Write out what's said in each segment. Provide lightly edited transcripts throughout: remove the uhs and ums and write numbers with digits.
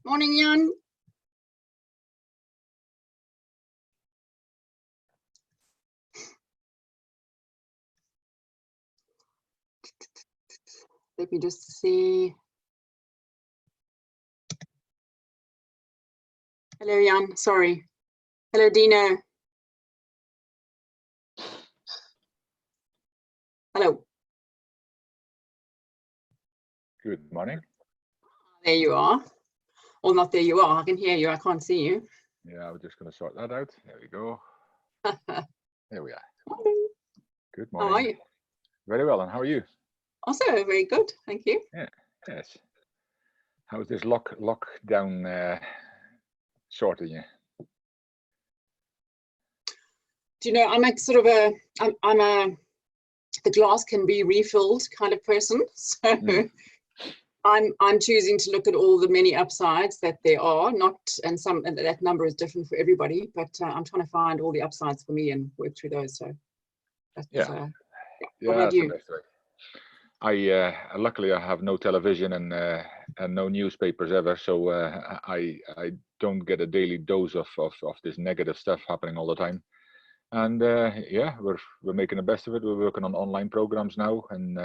Morning, Jan. Let me just see. Hello, Jan. Sorry. Hello, Dino. Hello. Good morning. There you are. Or not there you are. I can hear you. I can't see you. Yeah, I was just going to sort that out. There we go. There we are. Morning. Good morning. How are you? Very well. And how are you? Also very good. Thank you. Yeah. Yes. How's this lockdown sorting you? Do you know, I'm a sort of a, I'm a, the glass can be refilled kind of person. So I'm choosing to look at all the many upsides that there are, and that number is different for everybody, but I'm trying to find all the upsides for me and work through those. So that's, yeah, what about you? That's the best way. Luckily I have no television and no newspapers ever, so I don't get a daily dose of this negative stuff happening all the time. And yeah, we're making the best of it. We're working on online programs now, and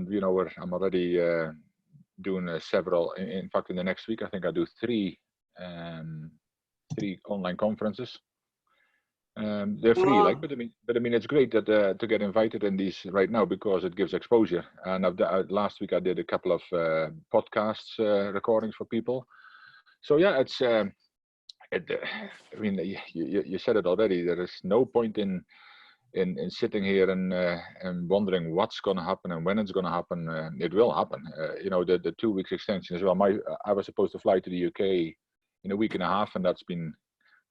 you know, I'm already doing several. In fact, in the next week, I think I do three online conferences. They're free, like, but I mean, it's great that to get invited in these right now because it gives exposure. And last week I did a couple of podcasts recordings for people. So yeah, it's. I mean, you said it already. There is no point in sitting here and wondering what's going to happen and when it's going to happen. It will happen. You know, the 2 weeks extension as well. I was supposed to fly to the UK in a week and a half, and that's been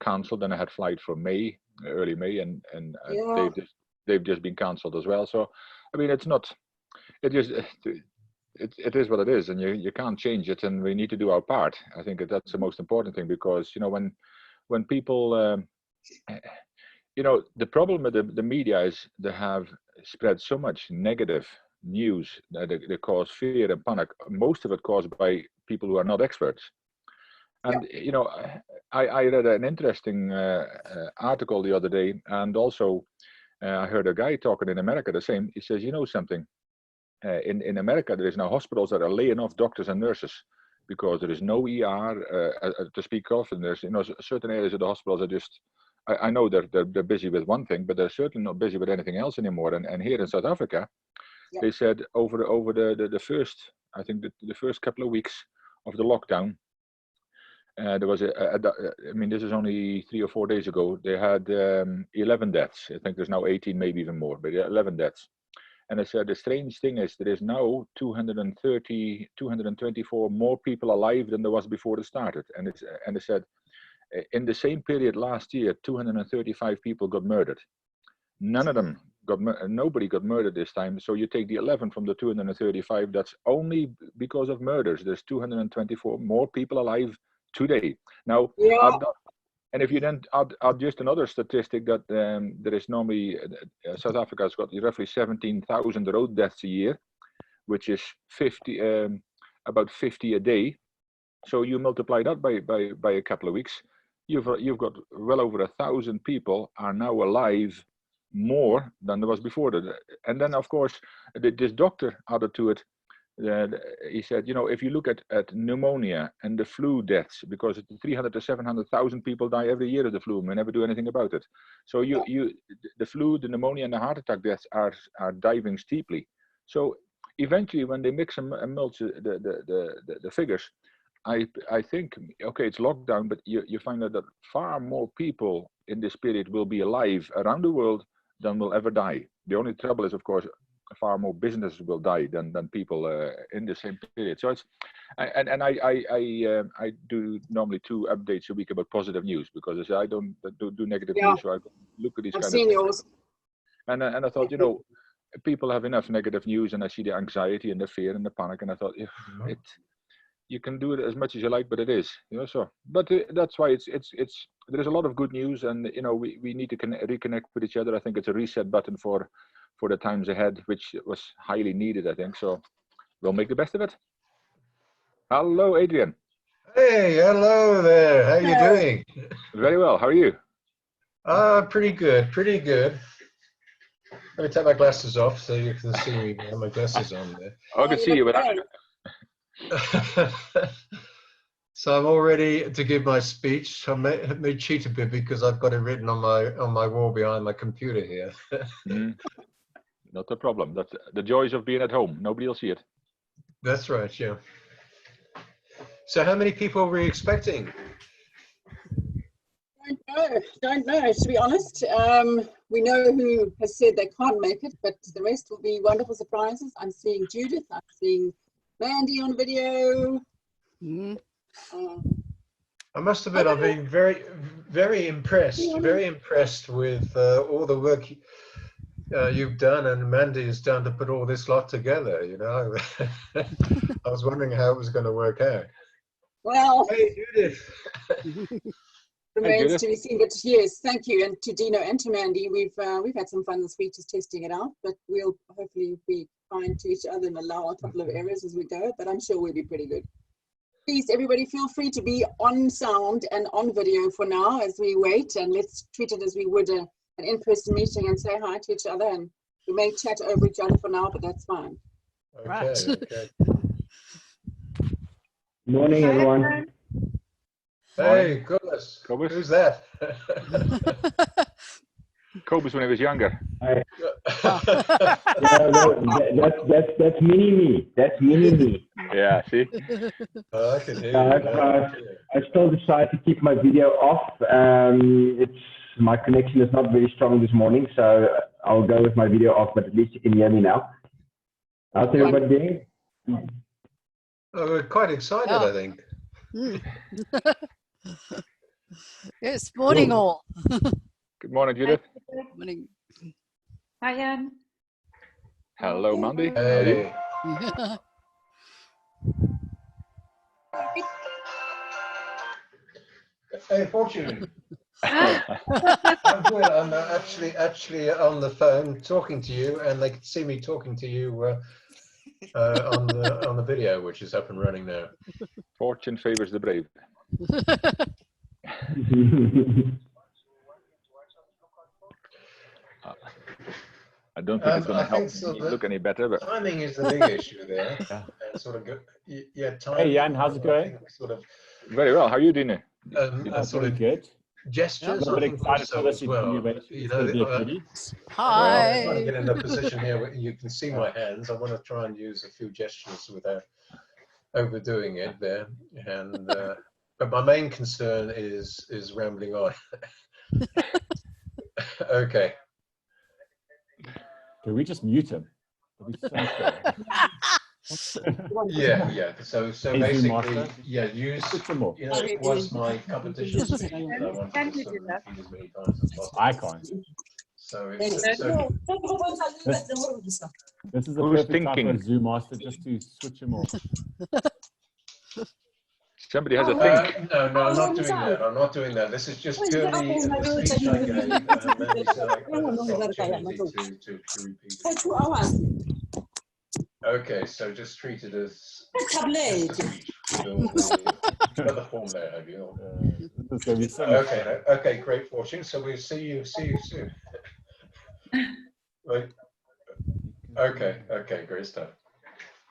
cancelled. And I had flight for May, early May, and Yeah. they've just been cancelled as well. So, I mean, it's not. It just. It is what it is, and you can't change it, and we need to do our part. I think that's the most important thing, because you know, when people you know, the problem with the media is they have spread so much negative news that they cause fear and panic, most of it caused by people who are not experts. And you know, I read an interesting article the other day, and also I heard a guy talking in America the same. He says, you know something, in America, there is now hospitals that are laying off doctors and nurses because there is no ER to speak of, and there's, you know, certain areas of the hospitals are just. I know they're busy with one thing, but they're certainly not busy with anything else anymore. And here in South Africa, they said over the first, I think the first couple of weeks of the lockdown, there was I mean, this is only 3 or 4 days ago. They had 11 deaths. I think there's now 18, maybe even more, but 11 deaths. And I said, the strange thing is there is now 224 more people alive than there was before it started. And they said, in the same period last year, 235 people got murdered. None of them nobody got murdered this time. So you take the 11 from the 235, that's only because of murders. There's 224 more people alive today. Now, and if you then add just another statistic that there is normally, South Africa has got roughly 17,000 road deaths a year, which is about 50 a day. So you multiply that by a couple of weeks, you've got well over 1,000 people are now alive more than there was before that. And then of course this doctor added to it. He said, you know, if you look at pneumonia and the flu deaths, because 300 to 700,000 people die every year of the flu, and we never do anything about it. So the flu, the pneumonia, and the heart attack deaths are diving steeply. So eventually, when they mix and mulch the figures, I think, okay, it's lockdown, but you find out that far more people in this period will be alive around the world than will ever die. The only trouble is, of course, far more businesses will die than people in the same period. So it's, I do normally 2 updates a week about positive news, because I don't do negative news, so I look at these kind of things. Yours. And I thought, you know, people have enough negative news, and I see the anxiety and the fear and the panic, and I thought, you can do it as much as you like, but it is, you know. So, but that's why there's a lot of good news, and you know, we need to reconnect with each other. I think it's a reset button for the times ahead, which was highly needed, I think. So we'll make the best of it. Hello, Adrian. Hey, hello there. How you doing? Very well. How are you? Pretty good, pretty good. Let me take my glasses off so you can see me with my glasses on there. Oh, I can see you, but So I'm all ready to give my speech. I may cheat a bit because I've got it written on my wall behind my computer here. Not a problem. That's the joys of being at home. Nobody will see it. That's right, yeah. So how many people were you expecting? Don't know, to be honest. We know who has said they can't make it, but the rest will be wonderful surprises. I'm seeing Judith, I'm seeing Mandy on video. I must admit, I've been very impressed with all the work you've done and Mandy has done to put all this lot together, you know. I was wondering how it was going to work out. Well, hey, Judith. Remains to be seen, but yes, thank you. And to Dino and to Mandy, we've had some fun this week just testing it out, but we'll hopefully be kind to each other and allow a couple of errors as we go, but I'm sure we'll be pretty good. Please, everybody, feel free to be on sound and on video for now as we wait, and let's treat it as we would an in-person meeting and say hi to each other, and we may chat over each other for now, but that's fine. Okay, Right. okay. Morning, everyone. Hey, goodness. Cobus? Who's that? Cobus when he was younger. Hi. That's mini me. That's mini me. Yeah, see? I can hear you. I still decide to keep my video off. My connection is not very strong this morning, so I'll go with my video off, but at least you can hear me now. How's everybody doing? Oh, we're quite excited, I think. Yes, morning all. Good morning, Judith. Morning. Hi, Jan. Hello, Mandy. Hey. Hey, Fortune. I'm good. I'm actually on the phone talking to you, and they can see me talking to you on the video, which is up and running now. Fortune favors the brave. I don't think it's going to help so me look any better, but timing is the big issue there. And sort of go, timing. Hey Jan, how's it going? Sort of, very well. How are you doing? sort of Good. gestures. I'm a bit I think excited for also this as well. interview. You know, Hi. I'm trying to get in a position here where you can see my hands. I want to try and use a few gestures without overdoing it there. And but my main concern is rambling on. Okay. Can we just mute him? Yeah. So Hey, basically, Master. yeah, use. Switch him off. You know, it was my competition speech. And I wanted to sort of repeat as many times as possible. I can't. So it's so This is a Who's perfect time for thinking? a Zoom master just to switch him off. somebody has a think. no, I'm not doing that. I'm not doing that. This is just purely the speech I gave. Mandy said I got an opportunity to repeat it. Okay, so just treat it as a speech. Got the form there, have you? This is going to be so much fun. Okay, great Fortune. So we'll see you soon. Right. Okay, great stuff.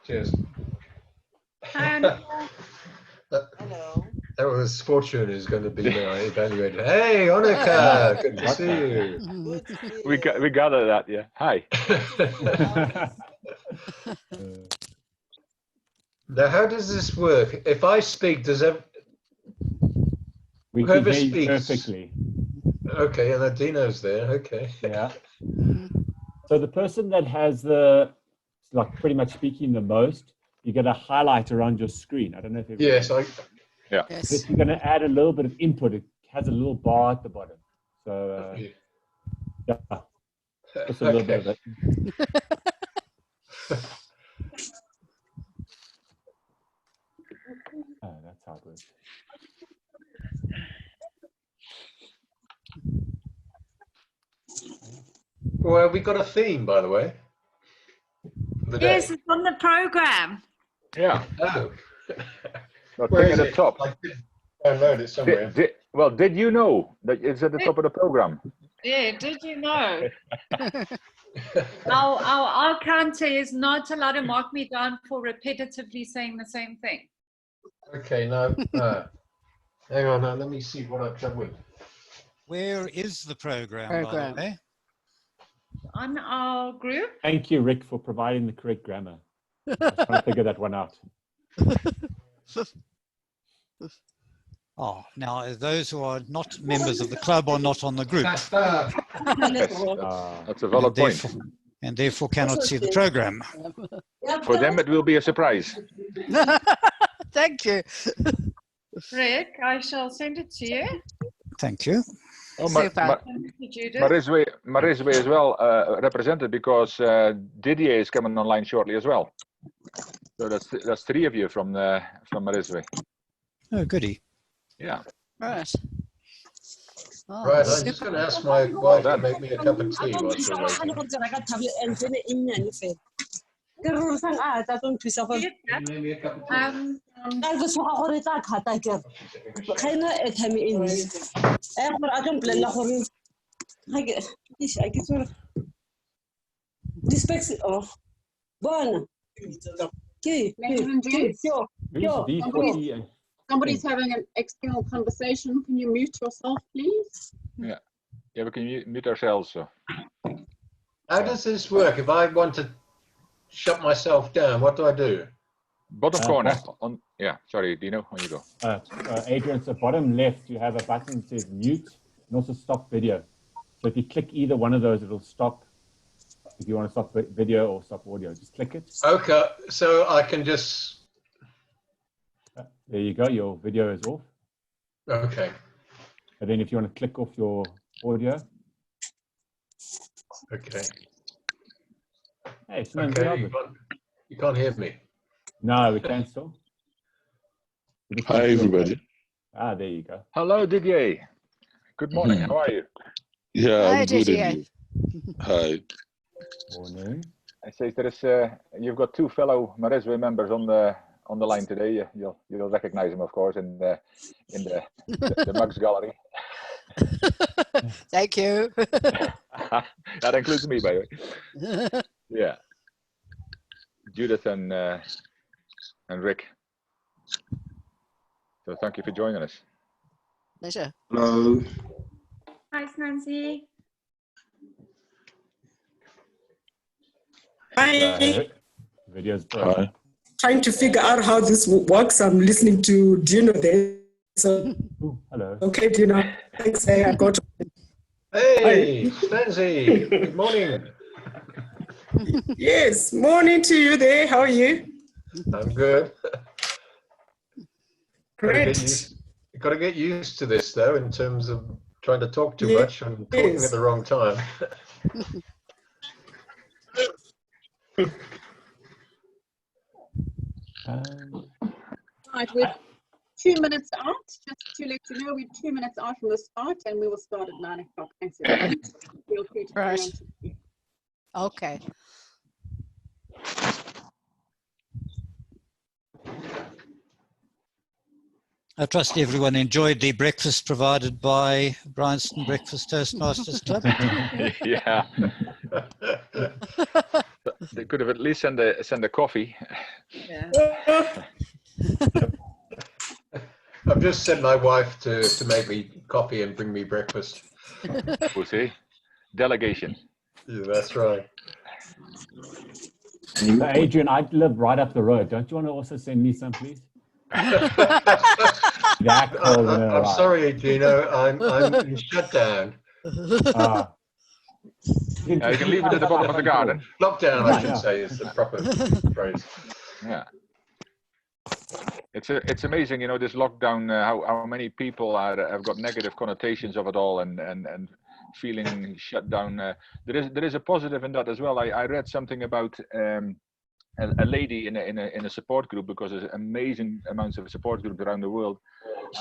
Cheers. Hello. That was Fortune is going to be now evaluated. Hey, Annika, good to see you. We gather that, yeah. Hi. Now, how does this work? If I speak, does We can whoever hear you speaks- perfectly. okay, and Adino's there. Okay. Yeah. So the person that has the, like pretty much speaking the most, you get a highlight around your screen. I don't know if everyone. Yes, Yes. If you're going to add a little bit of input, it has a little bar at the bottom. So yeah, just a little bit of it. Oh, that's how it works. Well, we got a theme, by the way. For the Yes, day. it's on the program. Yeah. Oh. No, Where thing is at the it? top. I did download it somewhere. Well, did you know that it's at the top of the program? Yeah, did you know? Our counter is not allowed to mark me down for repetitively saying the same thing. Okay, no. Hang on, let me see what I've done with. Where is the program, by the way? On our group. Thank you, Rick, for providing the correct grammar. I was trying to figure that one out. Oh, now those who are not members of the club are not on the group. Yes, that's a valid point. And therefore cannot see the program. For them, it will be a surprise. Thank you. Rick, I shall send it to you. Thank you. Oh, Super. Mariswe as well represented, because Didier is coming online shortly as well. So that's 3 of you from Mariswe. Oh, goody. Yeah. Right. Oh, Right, I'm just going to ask my wife to make me a cup of tea while she's waiting. Make me a cup of tea. Somebody's having an external conversation. Can you mute yourself, please? Yeah, we can mute ourselves. So. How does this work? If I want to shut myself down, what do I do? Bottom corner. Yeah, sorry, Dino, on you go. Adrian, so bottom left, you have a button that says mute and also stop video. So if you click either one of those, it'll stop. If you want to stop video or stop audio, just click it. Okay, so I can just... There you go, your video is off. Okay. And then if you want to click off your audio. Okay. Hey, it's okay, you can't hear me. No, we can still. Hi, everybody. Ah, there you go. Hello, Didier. Good morning. How are you? Yeah, Hi, I'm good. Didier. And you? Hi. Morning. I say there is. You've got 2 fellow Mariswe members on the line today. You'll recognize them, of course, in the Mugs gallery. Thank you. That includes me, by the way. Yeah. Judith and Rick. So thank you for joining us. Pleasure. Hello. Hi, Nancy. Hi. Video's Hi. Trying to figure out how this works. I'm listening to Dino there. So, hello. Okay, Dino. Thanks. I got. Hey, Stanzi. Good morning. Yes, morning to you there. How are you? I'm good. Great. You've got to get used to this, though, in terms of trying to talk too much and talking at the wrong time. Right, we're 2 minutes out. Just to let you know, we're 2 minutes out from the start, and we will start at 9 o'clock. Thanks, everyone. Feel free to carry on. Okay. I trust everyone enjoyed the breakfast provided by Bryanston Breakfast Toastmasters Club. Yeah. They could have at least sent a coffee. Yeah. I've just sent my wife to make me coffee and bring me breakfast. We'll see. Delegation. Yeah, that's right. So Adrian, I live right up the road. Don't you want to also send me some, please? I'm sorry, Gino. I'm in shutdown. You can leave it at the bottom of the garden. Lockdown, I should say, is the proper phrase. Yeah. It's amazing, you know, this lockdown, how many people have got negative connotations of it all and feeling shut down. There is a positive in that as well. I read something about a lady in a support group, because there's amazing amounts of support groups around the world,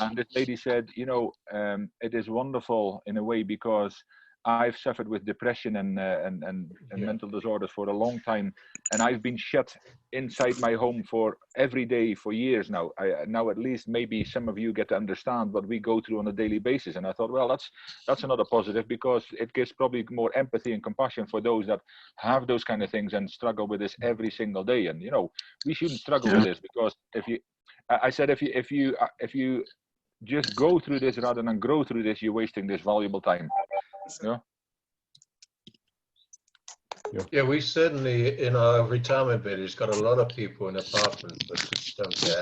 and this lady said, you know, it is wonderful in a way, because I've suffered with depression and mental disorders for a long time, and I've been shut inside my home for every day for years now. Now at least maybe some of you get to understand what we go through on a daily basis. And I thought, well, that's another positive, because it gives probably more empathy and compassion for those that have those kind of things and struggle with this every single day. And you know, we shouldn't struggle with this, because if you just go through this rather than grow through this, you're wasting this valuable time. Yeah. Yeah, we certainly in our retirement village got a lot of people in apartments that just don't get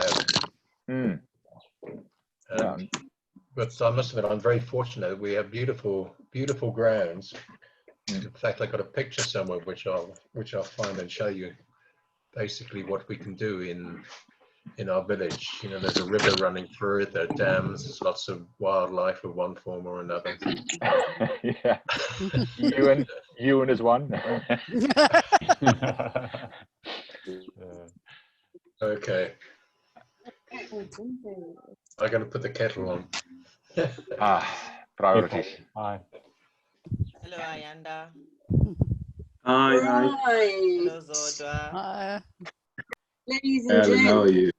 out. But I must admit, I'm very fortunate that we have beautiful, beautiful grounds. In fact, I got a picture somewhere which I'll find and show you basically what we can do in our village. You know, there's a river running through it, there are dams, there's lots of wildlife of one form or another. Yeah. Ewan is one. Okay. I got to put the kettle on. Priorities. Hi. Hello, Ayanda. Hi. Hello, Zodwa. Hi. Ladies and Alan, how are gents. you?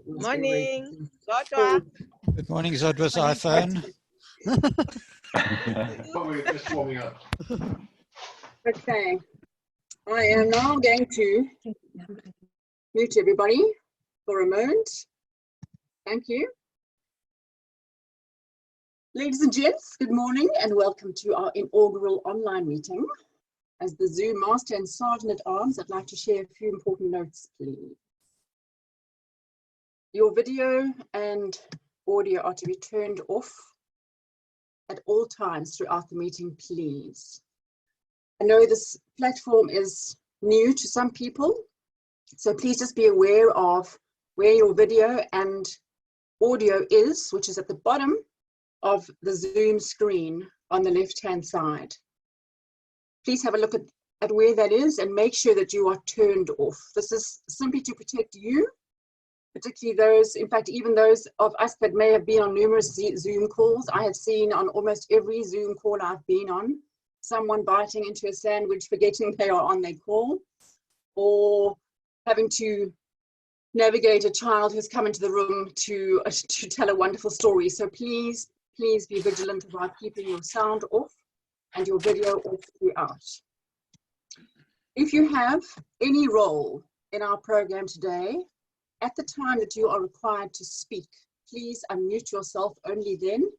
Morning, Zodwa. Good morning, Zodwa's iPhone. We're just warming up. Okay. I am now going to mute everybody for a moment. Thank you. Ladies and gents, good morning and welcome to our inaugural online meeting. As the Zoom Master and Sergeant at Arms, I'd like to share a few important notes, please. Your video and audio are to be turned off at all times throughout the meeting, please. I know this platform is new to some people, so please just be aware of where your video and audio is, which is at the bottom of the Zoom screen on the left-hand side. Please have a look at where that is and make sure that you are turned off. This is simply to protect you, particularly those, in fact, even those of us that may have been on numerous Zoom calls. I have seen on almost every Zoom call I've been on, someone biting into a sandwich, forgetting they are on their call, or having to navigate a child who's come into the room to tell a wonderful story. So please be vigilant about keeping your sound off and your video off throughout. If you have any role in our program today, at the time that you are required to speak, please unmute yourself only then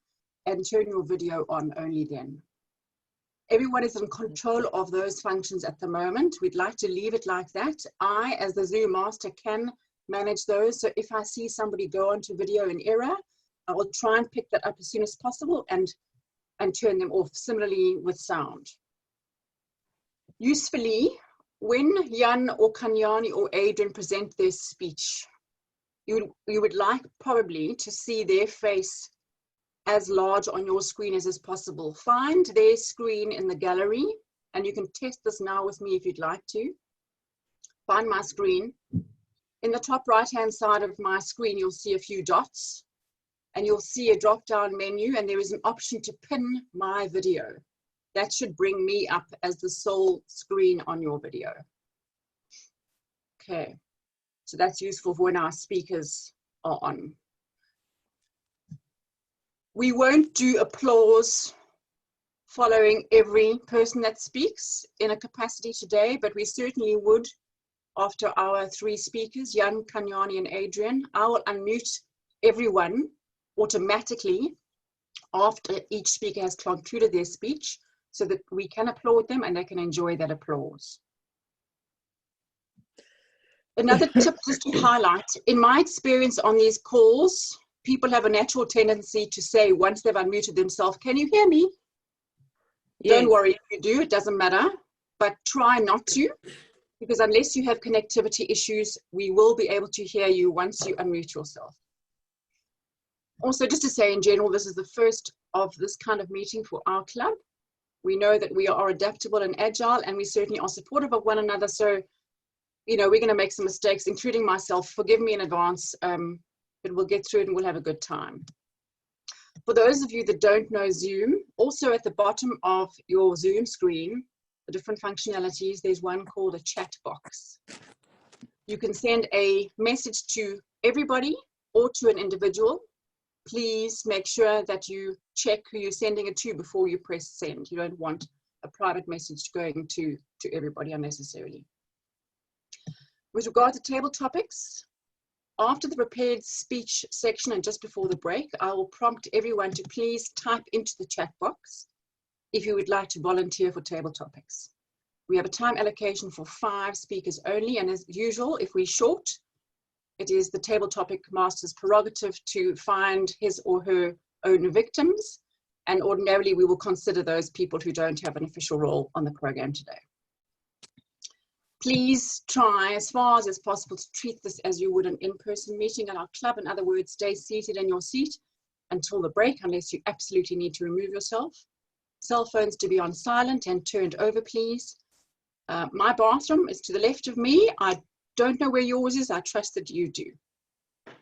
and turn your video on only then. Everyone is in control of those functions at the moment. We'd like to leave it like that. I, as the Zoom Master, can manage those. So if I see somebody go onto video in error, I will try and pick that up as soon as possible and turn them off. Similarly with sound. Usefully, when Jan or Kanyani or Adrian present their speech, you would like probably to see their face as large on your screen as is possible. Find their screen in the gallery, and you can test this now with me if you'd like to. Find my screen. In the top right-hand side of my screen, you'll see a few dots, and you'll see a drop-down menu, and there is an option to pin my video. That should bring me up as the sole screen on your video. Okay, so that's useful for when our speakers are on. We won't do applause following every person that speaks in a capacity today, but we certainly would after our three speakers, Jan, Kanyani, and Adrian. I will unmute everyone automatically after each speaker has concluded their speech so that we can applaud them and they can enjoy that applause. Another tip just to highlight, in my experience on these calls, people have a natural tendency to say once they've unmuted themselves, "Can you hear me?" Yes. Don't worry if you do, it doesn't matter, but try not to, because unless you have connectivity issues, we will be able to hear you once you unmute yourself. Also, just to say in general, this is the first of this kind of meeting for our club. We know that we are adaptable and agile, and we certainly are supportive of one another. So, you know, we're going to make some mistakes, including myself. Forgive me in advance, but we'll get through it and we'll have a good time. For those of you that don't know Zoom, also at the bottom of your Zoom screen, the different functionalities, there's one called a chat box. You can send a message to everybody or to an individual. Please make sure that you check who you're sending it to before you press send. You don't want a private message going to everybody unnecessarily. With regard to table topics, after the prepared speech section and just before the break, I will prompt everyone to please type into the chat box if you would like to volunteer for table topics. We have a time allocation for 5 speakers only, and as usual, if we're short, it is the table topic master's prerogative to find his or her own victims, and ordinarily we will consider those people who don't have an official role on the program today. Please try as far as possible to treat this as you would an in-person meeting at our club. In other words, stay seated in your seat until the break, unless you absolutely need to remove yourself. Cell phones to be on silent and turned over, please. My bathroom is to the left of me. I don't know where yours is. I trust that you do.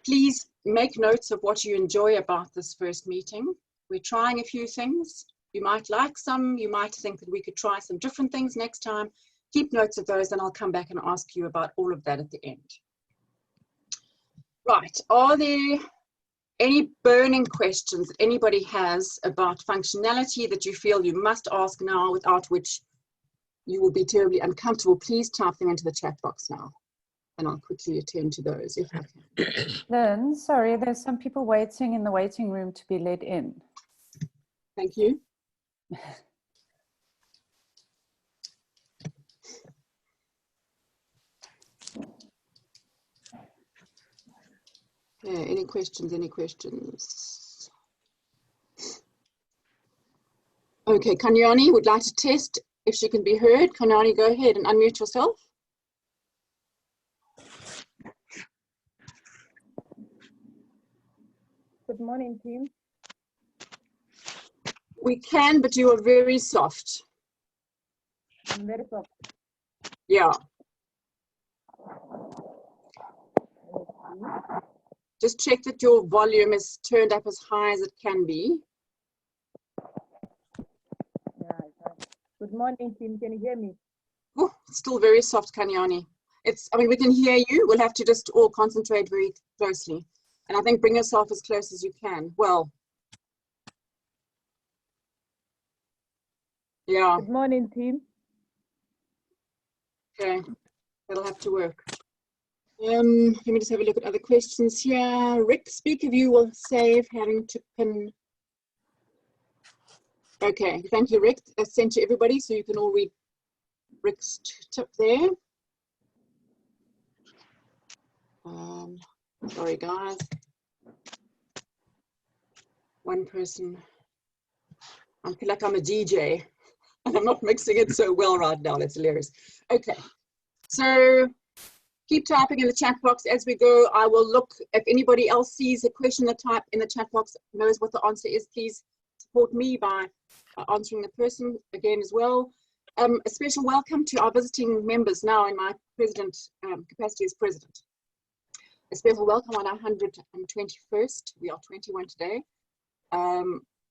Please make notes of what you enjoy about this first meeting. We're trying a few things. You might like some. You might think that we could try some different things next time. Keep notes of those, and I'll come back and ask you about all of that at the end. Right, are there any burning questions that anybody has about functionality that you feel you must ask now, without which you will be terribly uncomfortable? Please type them into the chat box now, and I'll quickly attend to those if I can. Lynn, sorry, there's some people waiting in the waiting room to be let in. Thank you. Any questions, any questions? Okay, Kanyani would like to test if she can be heard. Kanyani, go ahead and unmute yourself. Good morning, team. We can, but you are very soft. I'm very soft. Yeah. Just check that your volume is turned up as high as it can be. Good morning, team. Can you hear me? Oh, still very soft, Kanyani. I mean, we can hear you. We'll have to just all concentrate very closely. And I think bring yourself as close as you can. Well. Yeah. Good morning, team. Okay, that'll have to work. Let me just have a look at other questions here. Rick, speak of you will save having to pin. Okay, thank you, Rick. That's sent to everybody, so you can all read Rick's tip there. Sorry, guys. One person. I feel like I'm a DJ, and I'm not mixing it so well right now. That's hilarious. Okay, so keep typing in the chat box as we go. I will look if anybody else sees a question that type in the chat box, knows what the answer is. Please support me by answering the person again as well. A special welcome to our visiting members now in my capacity as president. A special welcome on our 121st. We are 21 today.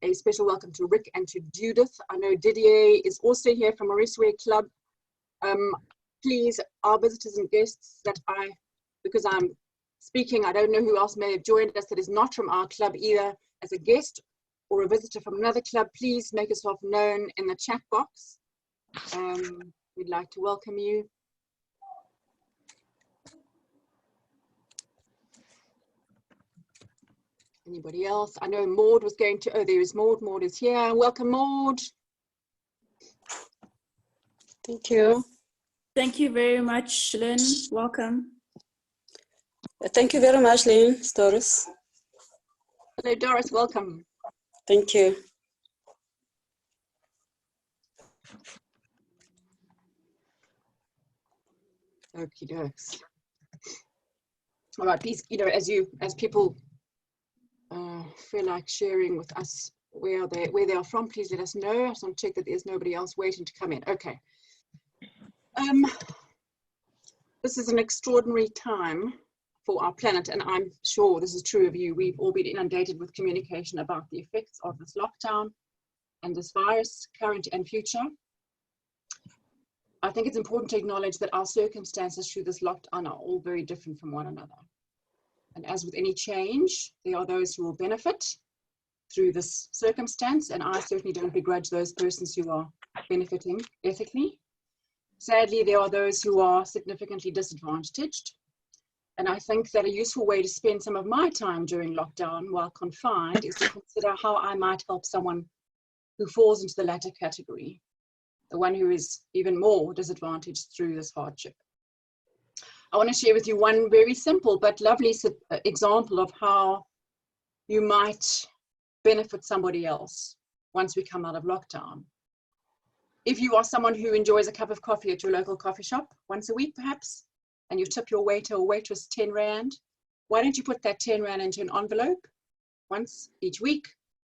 A special welcome to Rick and to Judith. I know Didier is also here from Maurice Club. Please, our visitors and guests because I'm speaking, I don't know who else may have joined us that is not from our club either as a guest or a visitor from another club. Please make yourself known in the chat box. We'd like to welcome you. Anybody else? I know Maud was going to, oh, there is Maud. Maud is here. Welcome, Maud. Thank you. Thank you very much, Lynn. Welcome. Thank you very much, Lynn. Doris. Hello, Doris. Welcome. Thank you. Okie dokes. All right, please, as people feel like sharing with us where they are from, please let us know. I just want to check that there's nobody else waiting to come in. Okay. This is an extraordinary time. for our planet, and I'm sure this is true of you, we've all been inundated with communication about the effects of this lockdown and this virus, current and future. I think it's important to acknowledge that our circumstances through this lockdown are all very different from one another. And as with any change, there are those who will benefit through this circumstance, and I certainly don't begrudge those persons who are benefiting ethically. Sadly, there are those who are significantly disadvantaged. And I think that a useful way to spend some of my time during lockdown while confined is to consider how I might help someone who falls into the latter category, the one who is even more disadvantaged through this hardship. I want to share with you one very simple but lovely example of how you might benefit somebody else once we come out of lockdown. If you are someone who enjoys a cup of coffee at your local coffee shop once a week perhaps, and you tip your waiter or waitress 10 Rand, why don't you put that 10 Rand into an envelope once each week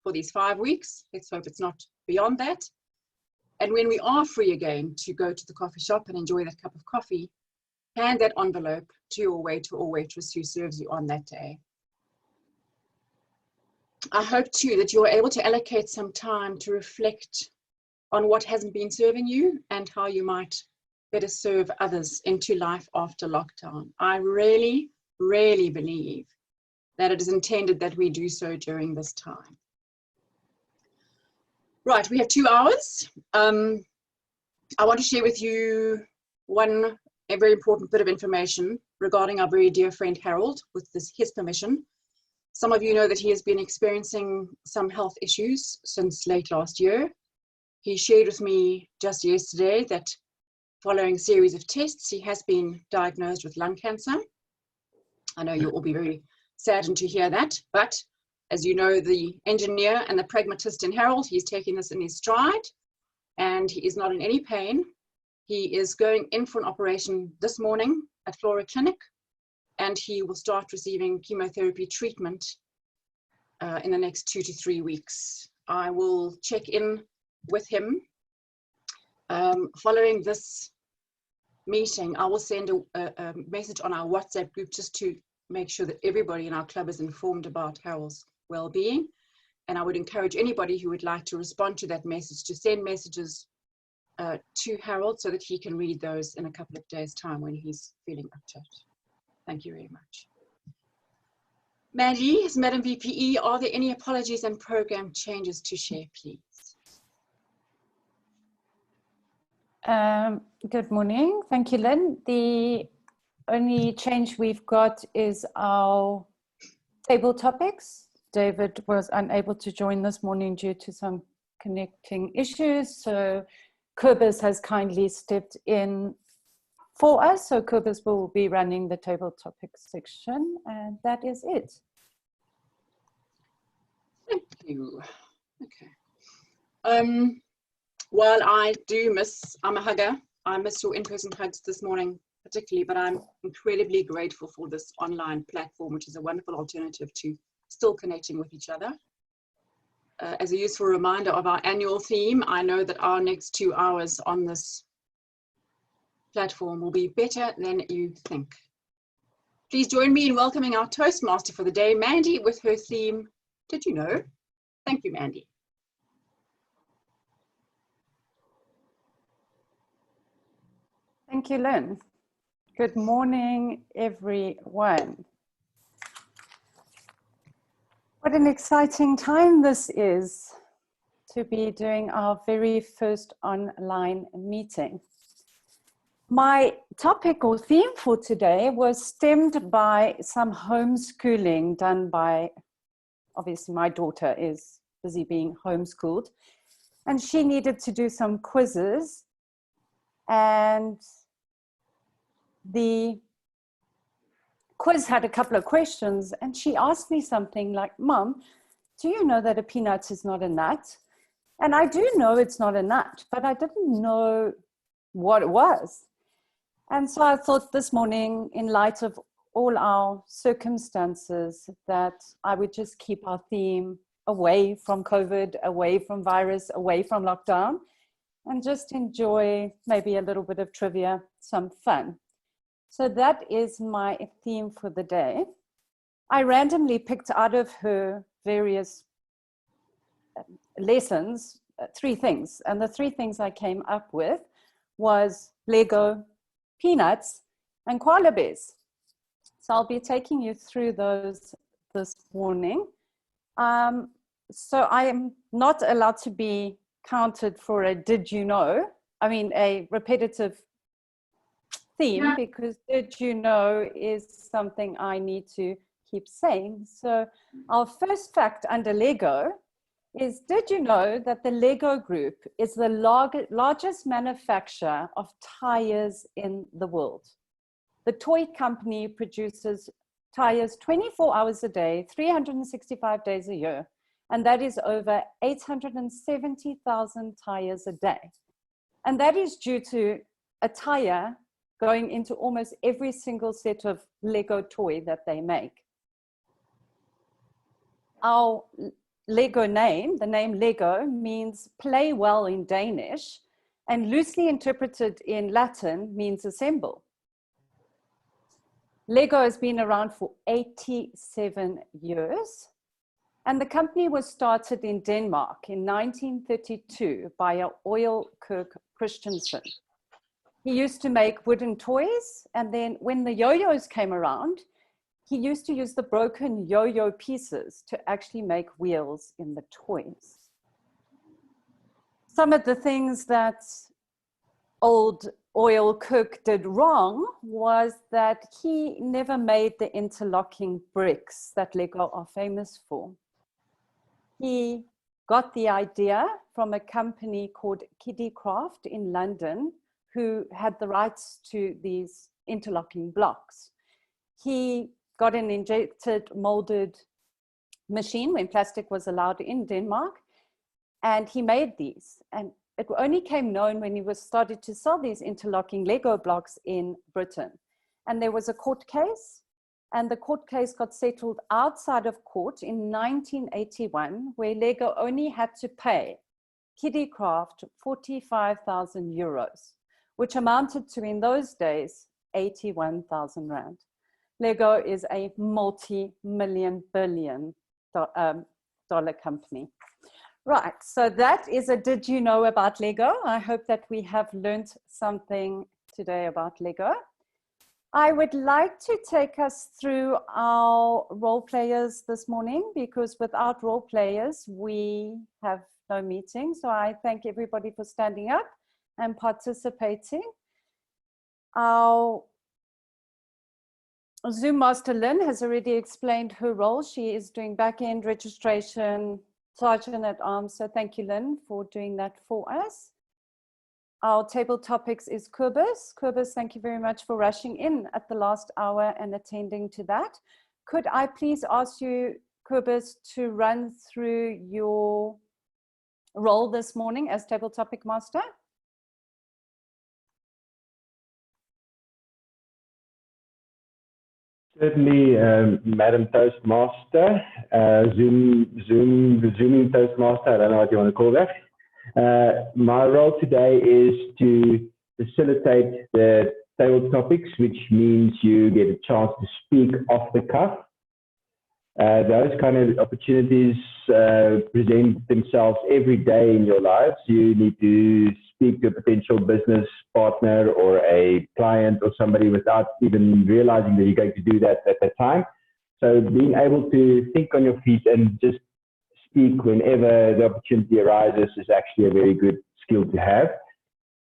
for these 5 weeks? Let's hope it's not beyond that. And when we are free again to go to the coffee shop and enjoy that cup of coffee, hand that envelope to your waiter or waitress who serves you on that day. I hope too that you're able to allocate some time to reflect on what hasn't been serving you and how you might better serve others into life after lockdown. I really, really believe that it is intended that we do so during this time. Right, we have 2 hours. I want to share with you a very important bit of information regarding our very dear friend Harold, with his permission. Some of you know that he has been experiencing some health issues since late last year. He shared with me just yesterday that following a series of tests, he has been diagnosed with lung cancer. I know you'll all be very saddened to hear that, but as you know, the engineer and the pragmatist in Harold, he's taking this in his stride, and he is not in any pain. He is going in for an operation this morning at Flora Clinic, and he will start receiving chemotherapy treatment in the next 2 to 3 weeks. I will check in with him. Following this meeting, I will send a message on our WhatsApp group just to make sure that everybody in our club is informed about Harold's well-being. And I would encourage anybody who would like to respond to that message to send messages to Harold so that he can read those in a couple of days' time when he's feeling up to it. Thank you very much. Mandy, as Madam VPE, are there any apologies and program changes to share, please? Good morning. Thank you, Lynn. The only change we've got is our table topics. David was unable to join this morning due to some connecting issues, so Kobus has kindly stepped in for us. So Kobus will be running the table topics section, and that is it. Thank you. Okay. While I do miss, I'm a hugger, I miss your in-person hugs this morning particularly, but I'm incredibly grateful for this online platform, which is a wonderful alternative to still connecting with each other. As a useful reminder of our annual theme, I know that our next 2 hours on this platform will be better than you think. Please join me in welcoming our Toastmaster for the day, Mandy, with her theme, Did You Know? Thank you, Mandy. Thank you, Lynn. Good morning, everyone. What an exciting time this is to be doing our very first online meeting. My topic or theme for today was stemmed by some homeschooling done by, obviously my daughter is busy being homeschooled, and she needed to do some quizzes, and the quiz had a couple of questions, and she asked me something like, Mom, do you know that a peanut is not a nut? And I do know it's not a nut, but I didn't know what it was. And so I thought this morning, in light of all our circumstances, that I would just keep our theme away from COVID, away from virus, away from lockdown, and just enjoy maybe a little bit of trivia, some fun. So that is my theme for the day. I randomly picked out of her various lessons 3 things. And the 3 things I came up with was Lego, peanuts, and koala bears. So I'll be taking you through those this morning. So I am not allowed to be counted for a did you know, I mean a repetitive theme, because did you know is something I need to keep saying. So our first fact under Lego is, did you know that the Lego Group is the largest manufacturer of tires in the world? The toy company produces tires 24 hours a day, 365 days a year, and that is over 870,000 tires a day. And that is due to a tire going into almost every single set of Lego toy that they make. Our Lego name, the name Lego, means play well in Danish, and loosely interpreted in Latin means assemble. Lego has been around for 87 years, and the company was started in Denmark in 1932 by Oil Kirk Christensen. He used to make wooden toys, and then when the yo-yos came around, he used to use the broken yo-yo pieces to actually make wheels in the toys. Some of the things that old Oil Kirk did wrong was that he never made the interlocking bricks that Lego are famous for. He got the idea from a company called Kiddicraft in London, who had the rights to these interlocking blocks. He got an injected molded machine when plastic was allowed in Denmark, and he made these. And it only came known when he was started to sell these interlocking Lego blocks in Britain. And there was a court case, and the court case got settled outside of court in 1981, where Lego only had to pay Kiddicraft 45,000 euros, which amounted to, in those days, 81,000 rand. Lego is a multi-million billion dollar company. Right, so that is a did you know about Lego. I hope that we have learned something today about Lego. I would like to take us through our role players this morning, because without role players, we have no meeting. So I thank everybody for standing up and participating. Our Zoom Master Lynn has already explained her role. She is doing back-end registration, Sergeant at Arms. So thank you, Lynn, for doing that for us. Our table topics is Kobus. Kobus, thank you very much for rushing in at the last hour and attending to that. Could I please ask you, Kobus, to run through your role this morning as table topic master? Certainly, Madam Toastmaster, Zooming Toastmaster, I don't know what you want to call that. My role today is to facilitate the table topics, which means you get a chance to speak off the cuff. Those kind of opportunities present themselves every day in your lives. You need to speak to a potential business partner or a client or somebody without even realizing that you're going to do that at that time. So being able to think on your feet and just speak whenever the opportunity arises is actually a very good skill to have.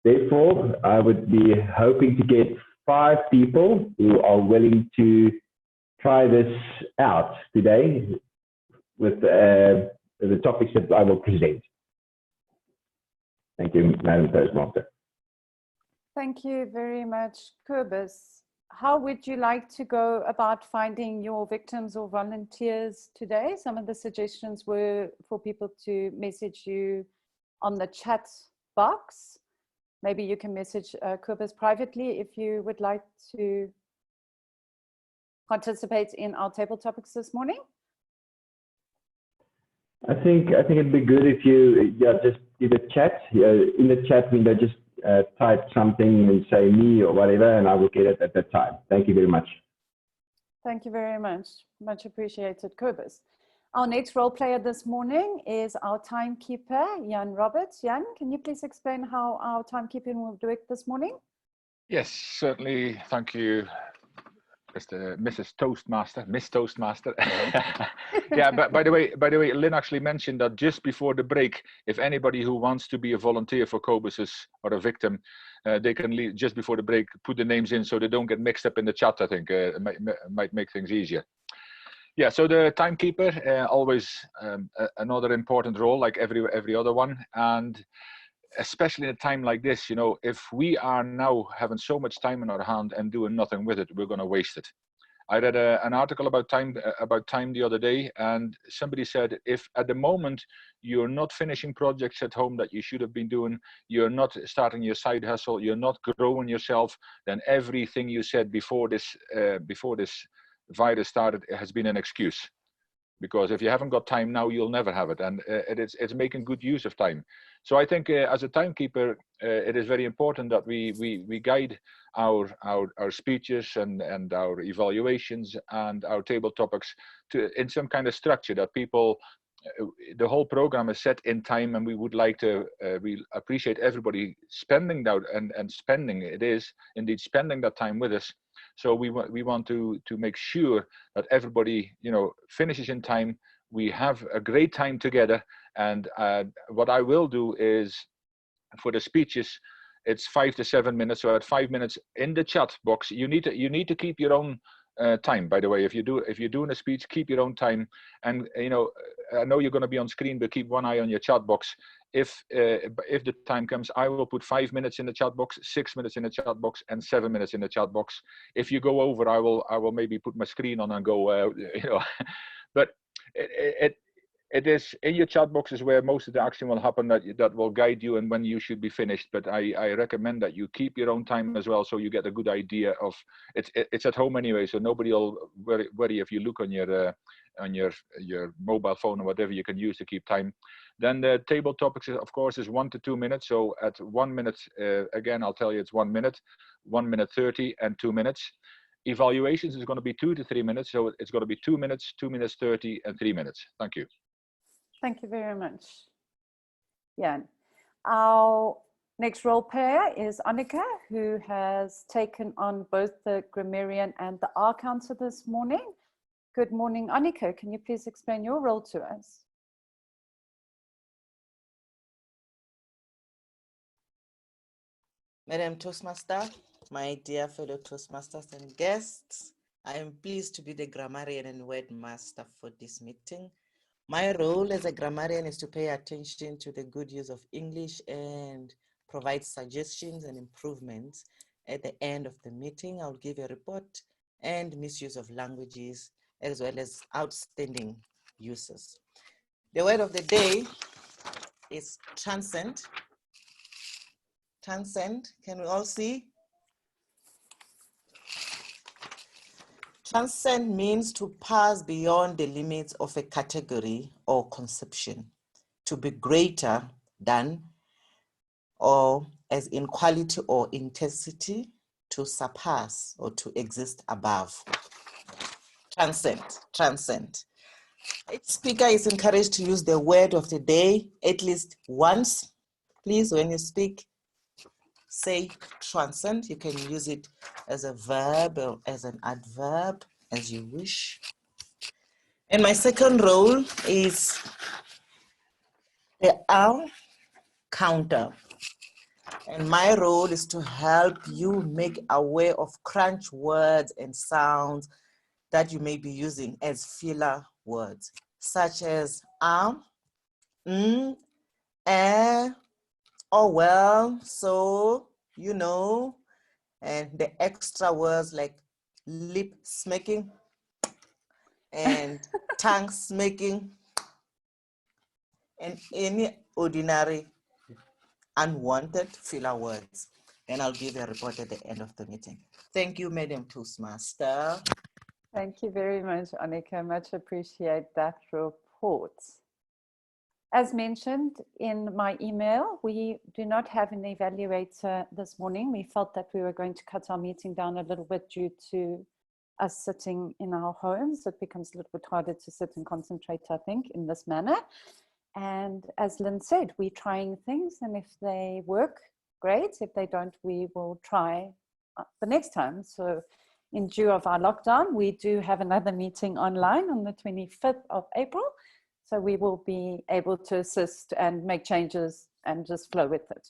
Therefore, I would be hoping to get 5 people who are willing to try this out today with the topics that I will present. Thank you, Madam Toastmaster. Thank you very much, Kobus. How would you like to go about finding your victims or volunteers today? Some of the suggestions were for people to message you on the chat box. Maybe you can message Kobus privately if you would like to participate in our table topics this morning. I think it'd be good if you just do the chat in the chat window. Just type something and say me or whatever, and I will get it at that time. Thank you very much. Thank you very much. Much appreciated, Kobus. Our next role player this morning is our timekeeper, Jan Roberts. Jan, can you please explain how our timekeeping will do it this morning? Yes, certainly. Thank you, Mrs. Toastmaster, Miss Toastmaster. Yeah, but by the way, Lynn actually mentioned that just before the break, if anybody who wants to be a volunteer for Kobus's or a victim, they can leave just before the break, put the names in so they don't get mixed up in the chat. I think it might make things easier. Yeah, so the timekeeper, always another important role, like every other one, and especially in a time like this, you know, if we are now having so much time in our hand and doing nothing with it, we're going to waste it. I read an article about time the other day, and somebody said if at the moment you're not finishing projects at home that you should have been doing, you're not starting your side hustle, you're not growing yourself, then everything you said before this virus started has been an excuse. Because if you haven't got time now, you'll never have it, and it's making good use of time. So I think as a timekeeper, it is very important that we guide our speeches and our evaluations and our table topics in some kind of structure that people. The whole program is set in time, and we would like to we appreciate everybody spending that and spending it is indeed spending that time with us. So we want to make sure that everybody, you know, finishes in time. We have a great time together, and what I will do is for the speeches, it's 5 to 7 minutes. So at 5 minutes in the chat box, you need to keep your own time. By the way, if you're doing a speech, keep your own time. And you know, I know you're going to be on screen, but keep one eye on your chat box. If the time comes, I will put 5 minutes in the chat box, 6 minutes in the chat box, and 7 minutes in the chat box. If you go over, I will maybe put my screen on and go, you know. But it is in your chat boxes where most of the action will happen, that will guide you and when you should be finished. But I recommend that you keep your own time as well, so you get a good idea of it's at home anyway, so nobody will worry if you look on your mobile phone or whatever you can use to keep time. Then the table topics, of course, is 1 to 2 minutes. So at 1 minute, again, I'll tell you it's 1 minute, 1 minute 30, and 2 minutes. Evaluations is going to be 2 to 3 minutes, so it's going to be 2 minutes, 2 minutes 30, and 3 minutes. Thank you. Thank you very much, Jan. Our next role player is Annika, who has taken on both the grammarian and the R counter this morning. Good morning, Annika. Can you please explain your role to us? Madam Toastmaster, my dear fellow Toastmasters and guests, I am pleased to be the grammarian and word master for this meeting. My role as a grammarian is to pay attention to the good use of English and provide suggestions and improvements. At the end of the meeting, I'll give a report and misuse of languages, as well as outstanding uses. The word of the day is transcend. Transcend, can we all see? Transcend means to pass beyond the limits of a category or conception, to be greater than, or as in quality or intensity, to surpass or to exist above. Transcend, transcend. Each speaker is encouraged to use the word of the day at least once. Please, when you speak, say transcend. You can use it as a verb or as an adverb, as you wish. And my second role is the R counter. And my role is to help you make aware of crunch words and sounds that you may be using as filler words, such as oh well, so, you know, and the extra words like lip smacking and tongue smacking and any ordinary unwanted filler words. And I'll give a report at the end of the meeting. Thank you, Madam Toastmaster. Thank you very much, Annika. Much appreciate that report. As mentioned in my email, we do not have an evaluator this morning. We felt that we were going to cut our meeting down a little bit due to us sitting in our homes. It becomes a little bit harder to sit and concentrate, I think, in this manner. And as Lynn said, we're trying things, and if they work, great. If they don't, we will try the next time. So in due of our lockdown, we do have another meeting online on the 25th of April. So we will be able to assist and make changes and just flow with it.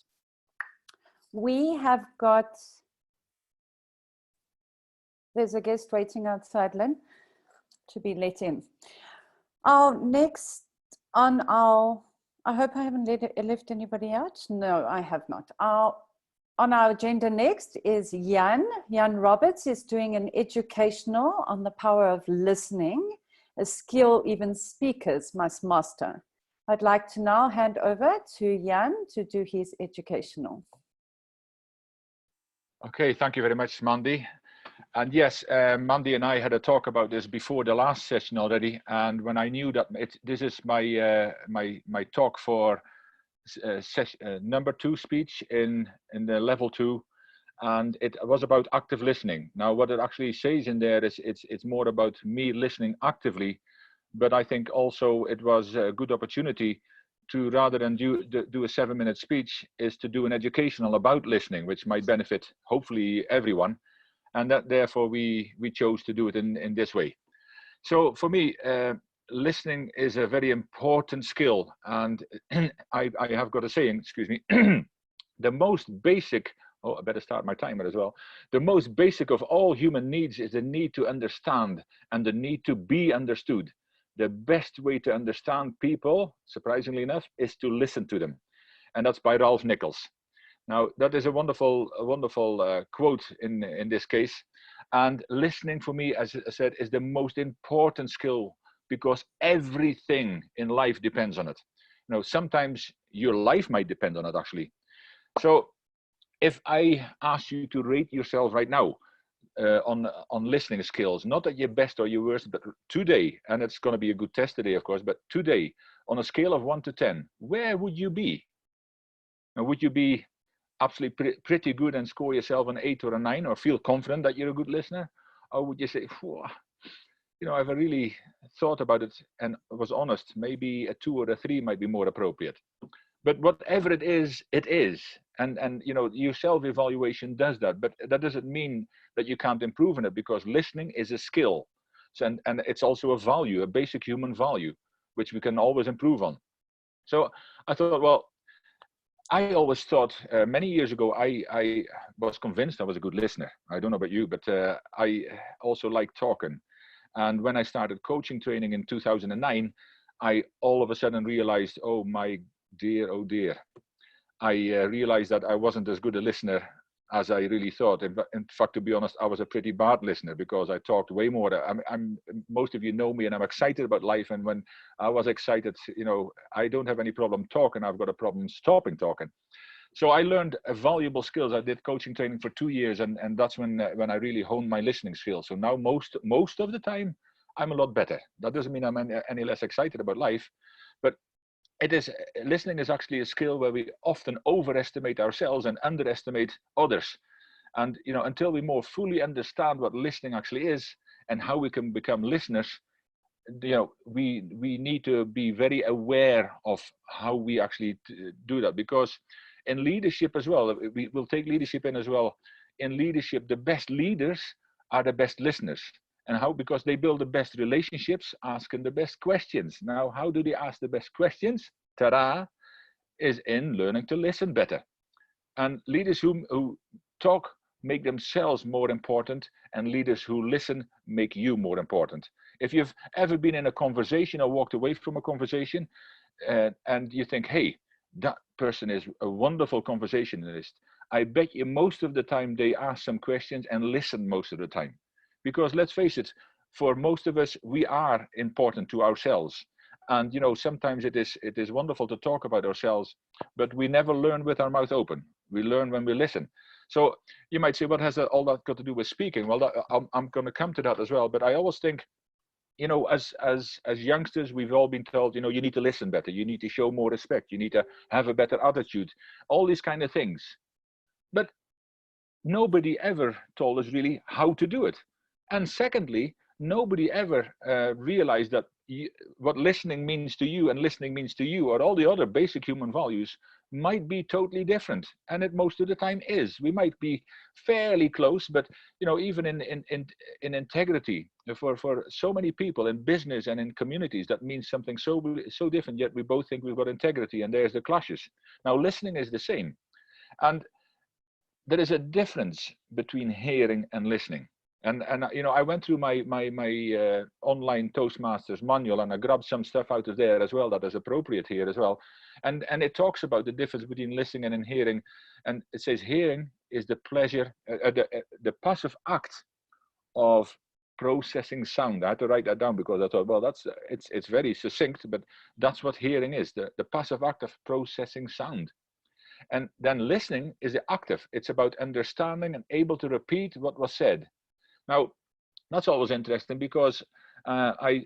We have got, there's a guest waiting outside, Lynn, to be let in. Our next on our, I hope I haven't left anybody out. No, I have not. On our agenda next is Jan Roberts is doing an educational on the power of listening, a skill even speakers must master. I'd like to now hand over to Jan to do his educational. Okay, thank you very much, Mandy. And yes, Mandy and I had a talk about this before the last session already. And when I knew that this is my my talk for number 2 speech in the level 2, and it was about active listening. Now, what it actually says in there is it's more about me listening actively, but I think also it was a good opportunity to, rather than do a 7-minute speech, is to do an educational about listening, which might benefit hopefully everyone, and that therefore we chose to do it in this way. So for me, listening is a very important skill, and I have got a saying, excuse me, the most basic, oh, I better start my timer as well. The most basic of all human needs is the need to understand and the need to be understood. The best way to understand people, surprisingly enough, is to listen to them. And that's by Ralph Nichols. Now, that is a wonderful quote in this case. And listening for me, as I said, is the most important skill, because everything in life depends on it. You know, sometimes your life might depend on it, actually. So if I ask you to rate yourself right now on listening skills, not at your best or your worst, but today, and it's going to be a good test today, of course, but today, on a scale of 1 to 10, where would you be? Now, would you be absolutely pretty good and score yourself an 8 or a 9, or feel confident that you're a good listener? Or would you say, you know, I've really thought about it and was honest, maybe a 2 or a 3 might be more appropriate. But whatever it is, and you know, your self-evaluation does that, but that doesn't mean that you can't improve on it, because listening is a skill. So, and it's also a value, a basic human value, which we can always improve on. So I thought, well, I always thought many years ago, I was convinced I was a good listener. I don't know about you, but I also like talking. And when I started coaching training in 2009, I all of a sudden realized, oh my dear, oh dear. I realized that I wasn't as good a listener as I really thought. In fact, to be honest, I was a pretty bad listener, because I talked way more. Most of you know me, and I'm excited about life. And when I was excited, you know, I don't have any problem talking. I've got a problem stopping talking. So I learned valuable skills. I did coaching training for 2 years, and that's when I really honed my listening skills. So now most of the time, I'm a lot better. That doesn't mean I'm any less excited about life, but listening is actually a skill where we often overestimate ourselves and underestimate others. And you know, until we more fully understand what listening actually is and how we can become listeners, you know, we need to be very aware of how we actually do that. Because in leadership as well, we will take leadership in as well. In leadership, the best leaders are the best listeners. And how? Because they build the best relationships, asking the best questions. Now, how do they ask the best questions? Ta-da! Is in learning to listen better. And leaders who talk make themselves more important, and leaders who listen make you more important. If you've ever been in a conversation or walked away from a conversation and you think, hey, that person is a wonderful conversationalist, I bet you most of the time they ask some questions and listen most of the time. Because let's face it, for most of us, we are important to ourselves. And you know, sometimes it is wonderful to talk about ourselves, but we never learn with our mouth open. We learn when we listen. So you might say, what has all that got to do with speaking? Well, I'm going to come to that as well. But I always think you know, as youngsters, we've all been told, you know, you need to listen better, you need to show more respect, you need to have a better attitude, all these kind of things. But nobody ever told us really how to do it. And secondly, nobody ever realized that what listening means to you and listening means to you, or all the other basic human values, might be totally different. And it most of the time is. We might be fairly close, but you know, even in integrity, for so many people in business and in communities, that means something so different, yet we both think we've got integrity, and there's the clashes. Now listening is the same. And there is a difference between hearing and listening. And you know, I went through my online Toastmasters manual, and I grabbed some stuff out of there as well that is appropriate here as well. And it talks about the difference between listening and hearing. And it says hearing is the pleasure, the passive act of processing sound. I had to write that down because I thought, well, it's very succinct, but that's what hearing is, the passive act of processing sound. And then listening is the active. It's about understanding and able to repeat what was said. Now, that's always interesting because I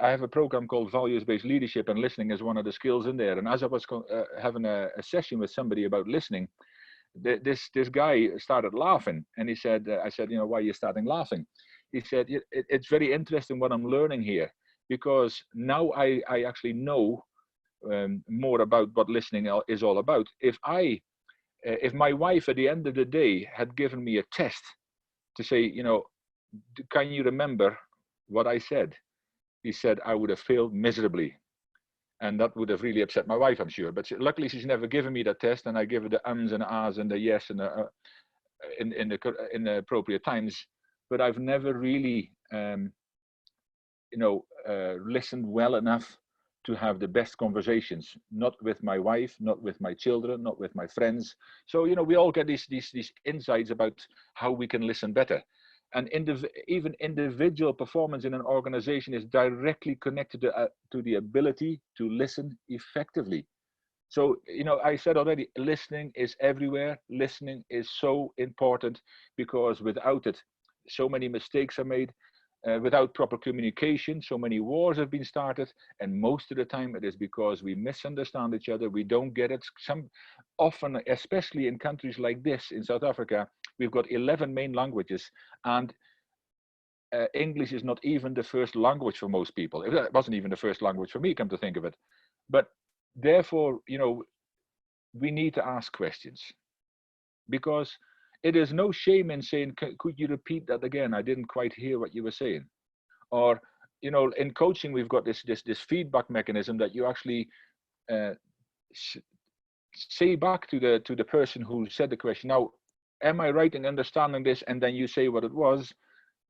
have a program called Values-Based Leadership, and listening is one of the skills in there. And as I was having a session with somebody about listening, this guy started laughing, and he said, I said, you know, why are you starting laughing? He said, it's very interesting what I'm learning here, because now I actually know more about what listening is all about. If my wife at the end of the day had given me a test to say, you know, can you remember what I said? He said, I would have failed miserably. And that would have really upset my wife, I'm sure. But luckily, she's never given me that test, and I give her the ums and ahs and the yes and the, in the appropriate times. But I've never really, you know, listened well enough to have the best conversations, not with my wife, not with my children, not with my friends. So, you know, we all get these insights about how we can listen better. And even individual performance in an organization is directly connected to the ability to listen effectively. So, you know, I said already, listening is everywhere. Listening is so important, because without it, so many mistakes are made. Without proper communication, so many wars have been started, and most of the time it is because we misunderstand each other. We don't get it. Often, especially in countries like this, in South Africa, we've got 11 main languages, and English is not even the first language for most people. It wasn't even the first language for me, come to think of it. But therefore, you know, we need to ask questions, because it is no shame in saying, could you repeat that again? I didn't quite hear what you were saying. Or, you know, in coaching, we've got this feedback mechanism that you actually say back to the person who said the question. Now, am I right in understanding this? And then you say what it was,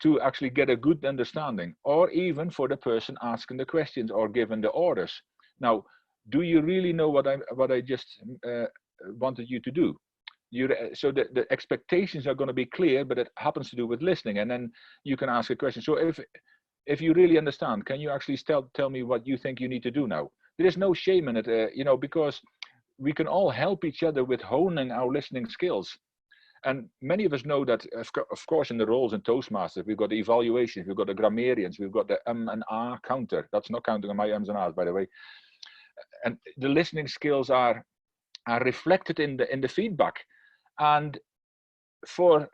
to actually get a good understanding, or even for the person asking the questions or giving the orders. Now, do you really know what I just wanted you to do? So the expectations are going to be clear, but it happens to do with listening. And then you can ask a question. So if you really understand, can you actually tell me what you think you need to do now? There is no shame in it, you know, because we can all help each other with honing our listening skills. And many of us know that, of course, in the roles in Toastmasters, we've got the evaluations, we've got the grammarians, we've got the and ah counter. That's not counting on my ums and ahs, by the way. And the listening skills are reflected in the feedback. And for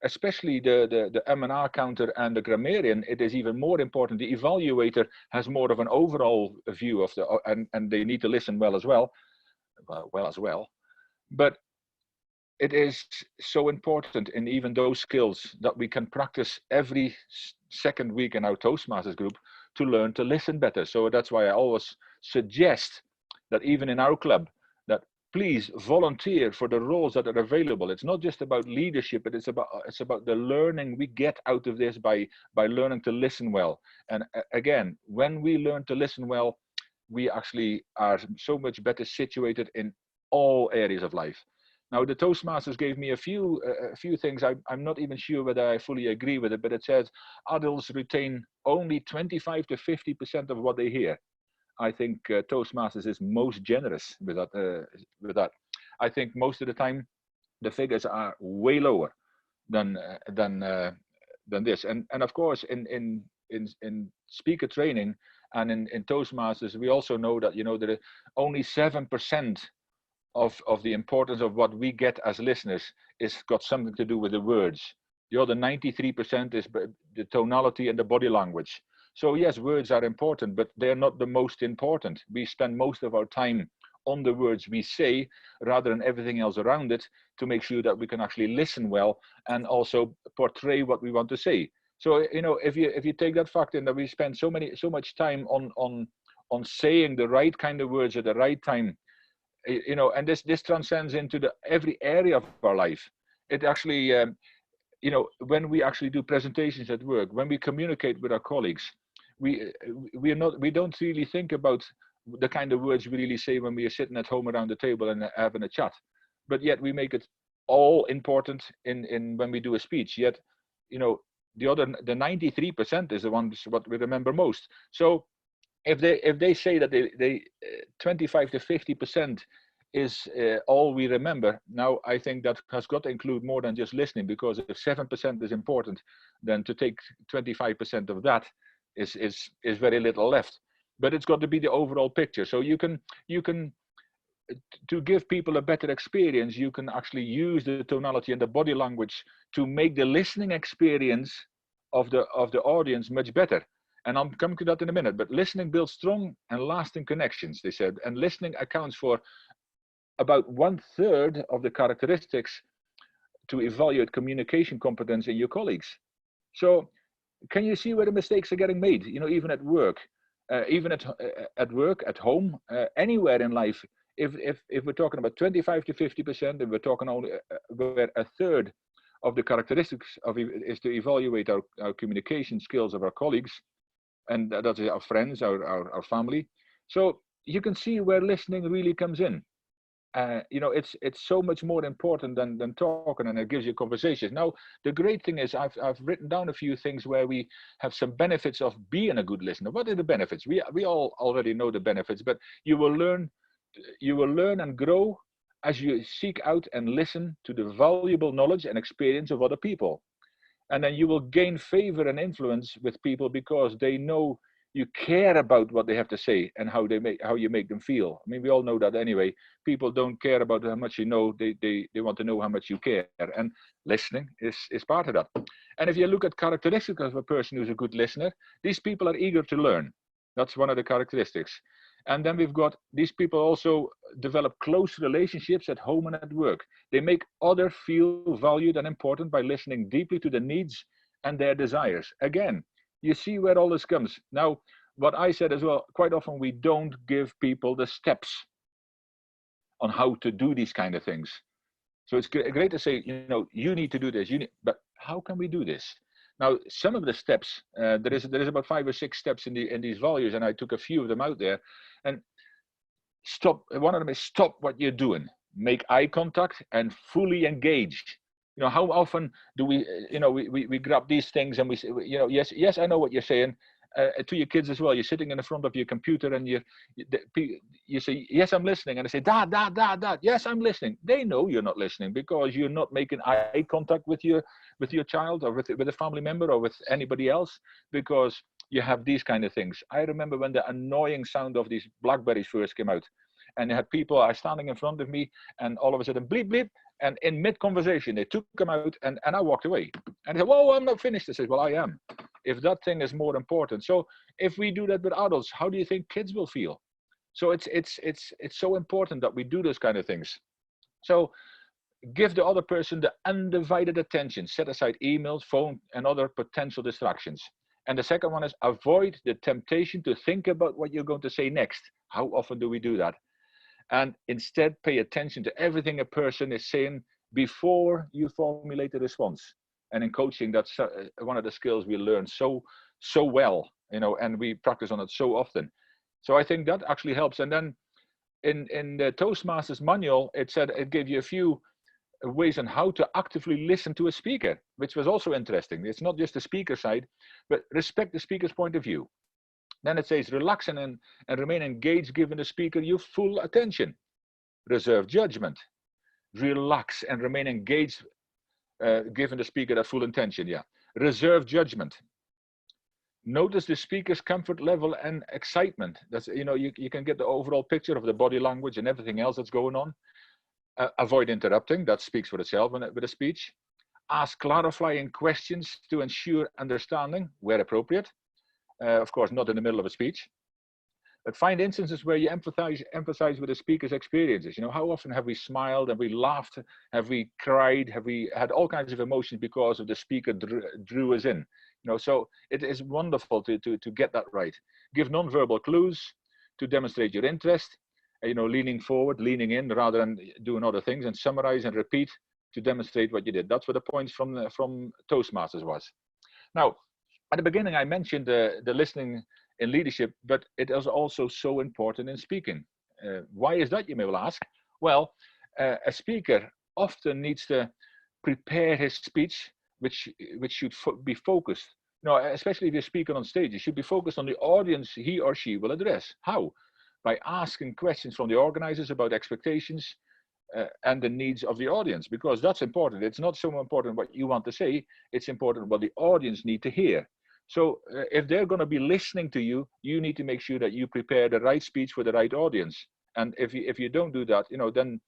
especially the and ah counter and the grammarian, it is even more important. The evaluator has more of an overall view of and they need to listen well as well. But it is so important in even those skills that we can practice every second week in our Toastmasters group to learn to listen better. So that's why I always suggest that even in our club, that please volunteer for the roles that are available. It's not just about leadership, but it's about the learning we get out of this by learning to listen well. And again, when we learn to listen well, we actually are so much better situated in all areas of life. Now, the Toastmasters gave me a few things. I'm not even sure whether I fully agree with it, but it says adults retain only 25 to 50% of what they hear. I think Toastmasters is most generous with that. I think most of the time the figures are way lower than this. And of course, in in speaker training and in Toastmasters, we also know that, you know, there are only 7% of the importance of what we get as listeners is got something to do with the words. The other 93% is the tonality and the body language. So yes, words are important, but they're not the most important. We spend most of our time on the words we say rather than everything else around it to make sure that we can actually listen well and also portray what we want to say. So, you know, if you take that fact in that we spend so much time on saying the right kind of words at the right time, you know, and this transcends into every area of our life. It actually, you know, when we actually do presentations at work, when we communicate with our colleagues, we don't really think about the kind of words we really say when we are sitting at home around the table and having a chat, but yet we make it all important in when we do a speech. Yet, you know, the 93% is the ones what we remember most. So if they say that they 25 to 50% is all we remember, now I think that has got to include more than just listening, because if 7% is important, then to take 25% of that is very little left. But it's got to be the overall picture. So you can to give people a better experience, you can actually use the tonality and the body language to make the listening experience of the audience much better. And I'll come to that in a minute, but listening builds strong and lasting connections, they said, and listening accounts for about 1/3 of the characteristics to evaluate communication competence in your colleagues. So can you see where the mistakes are getting made? You know, even at work, at work, at home, anywhere in life. If we're talking about 25 to 50%, and we're talking only where 1/3 of the characteristics of is to evaluate our communication skills of our colleagues, and that is our friends, our family. So you can see where listening really comes in. You know, it's so much more important than talking, and it gives you conversations. Now, the great thing is I've written down a few things where we have some benefits of being a good listener. What are the benefits? We all already know the benefits, but you will learn and grow as you seek out and listen to the valuable knowledge and experience of other people. And then you will gain favor and influence with people because they know you care about what they have to say and how you make them feel. I mean, we all know that anyway. People don't care about how much you know, they want to know how much you care. And listening is part of that. And if you look at characteristics of a person who's a good listener, these people are eager to learn. That's one of the characteristics. And then we've got these people also develop close relationships at home and at work. They make others feel valued and important by listening deeply to the needs and their desires. Again, you see where all this comes. Now, what I said as well, quite often we don't give people the steps on how to do these kind of things. So it's great to say, you know, you need to do this, but how can we do this? Now, some of the steps, there is about 5 or 6 steps in these values, and I took a few of them out there. And one of them is stop what you're doing, make eye contact, and fully engage. You know, how often do we, you know, we grab these things and we say, you know, yes, I know what you're saying. To your kids as well, you're sitting in the front of your computer and you say, yes, I'm listening. And they say, Dad, yes, I'm listening. They know you're not listening because you're not making eye contact with your child or with a family member or with anybody else, because you have these kind of things. I remember when the annoying sound of these Blackberries first came out, and you had people standing in front of me, and all of a sudden, bleep, bleep, and in mid-conversation, they took them out, and I walked away. And they said, whoa, I'm not finished. I said, well, I am. If that thing is more important. So if we do that with adults, how do you think kids will feel? So it's so important that we do those kind of things. So give the other person the undivided attention. Set aside emails, phone, and other potential distractions. And the second one is avoid the temptation to think about what you're going to say next. How often do we do that? And instead pay attention to everything a person is saying before you formulate a response. And in coaching, that's one of the skills we learn so well, you know, and we practice on it so often. So I think that actually helps. And then in the Toastmasters manual, it said it gave you a few ways on how to actively listen to a speaker, which was also interesting. It's not just the speaker side, but respect the speaker's point of view. Then it says relax and remain engaged, giving the speaker your full attention. Reserve judgment. Relax and remain engaged, giving the speaker that full attention. Yeah. Reserve judgment. Notice the speaker's comfort level and excitement. That's, you know, you can get the overall picture of the body language and everything else that's going on. Avoid interrupting, that speaks for itself with a speech. Ask clarifying questions to ensure understanding where appropriate. Of course, not in the middle of a speech. But find instances where you emphasize with the speaker's experiences. You know, how often have we smiled, have we laughed, have we cried, have we had all kinds of emotions because of the speaker drew us in? You know, so it is wonderful to get that right. Give non-verbal clues to demonstrate your interest. You know, leaning forward, leaning in rather than doing other things, and summarize and repeat to demonstrate what you did. That's what the points from Toastmasters was. Now, at the beginning, I mentioned the listening in leadership, but it is also so important in speaking. Why is that, you may well ask? Well, a speaker often needs to prepare his speech, which should be focused. You know, especially if you're speaking on stage, you should be focused on the audience he or she will address. How? By asking questions from the organizers about expectations and the needs of the audience, because that's important. It's not so important what you want to say, it's important what the audience need to hear. So if they're going to be listening to you, you need to make sure that you prepare the right speech for the right audience. And if you don't do that, you know, then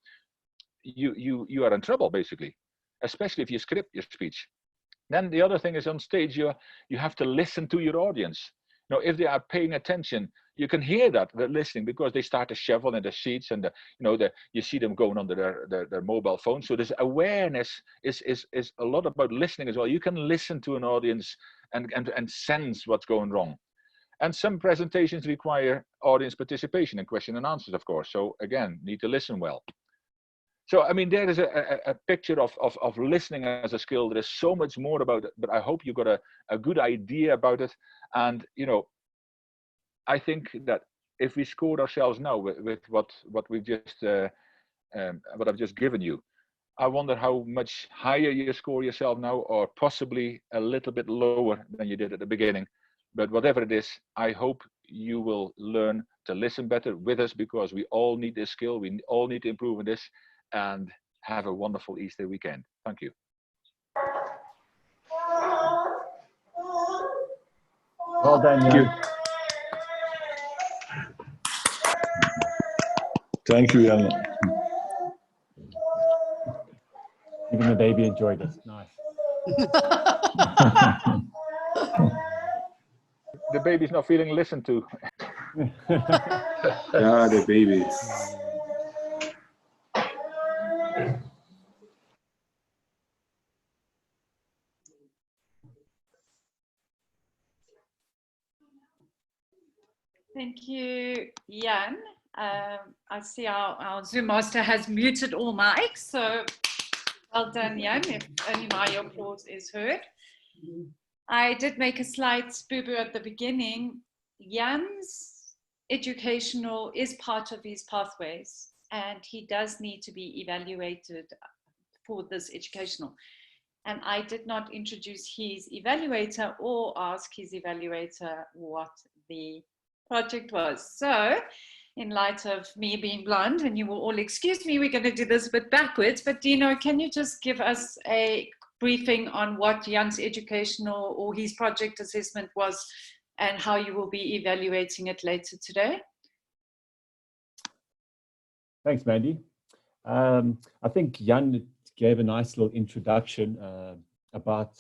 you are in trouble, basically, especially if you script your speech. Then the other thing is, on stage, you have to listen to your audience. Now, if they are paying attention, you can hear that they're listening, because they start to shovel in the seats, and you see them going on their mobile phone. So this awareness is a lot about listening as well. You can listen to an audience and sense what's going wrong. And some presentations require audience participation and question and answers, of course. So again, need to listen well. So, I mean, there is a picture of listening as a skill. There is so much more about it, but I hope you got a good idea about it. And, you know, I think that if we scored ourselves now with what we just, what I've just given you, I wonder how much higher you score yourself now, or possibly a little bit lower than you did at the beginning. But whatever it is, I hope you will learn to listen better with us, because we all need this skill. We all need to improve in this. And have a wonderful Easter weekend. Thank you. Well done, Jan. Thank you, Jan. Even the baby enjoyed it. Nice. The baby's not feeling listened to. Yeah, the baby. Thank you, Jan. I see our Zoom master has muted all mics, so well done, Jan, if only my applause is heard. I did make a slight boo-boo at the beginning. Jan's educational is part of his pathways, and he does need to be evaluated for this educational. And I did not introduce his evaluator or ask his evaluator what the project was. So in light of me being blonde, and you will all excuse me, we're going to do this a bit backwards, but Dino, can you just give us a briefing on what Jan's educational or his project assessment was, and how you will be evaluating it later today? Thanks, Mandy. I think Jan gave a nice little introduction about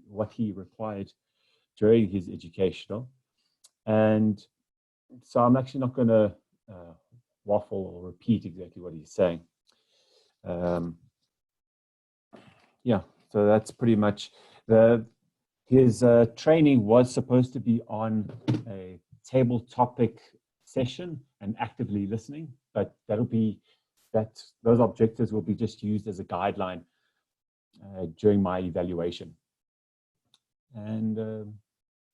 what he required during his educational. And so I'm actually not going to waffle or repeat exactly what he's saying. Yeah, so that's pretty much his training was supposed to be on a table topic session and actively listening, but those objectives will be just used as a guideline during my evaluation. And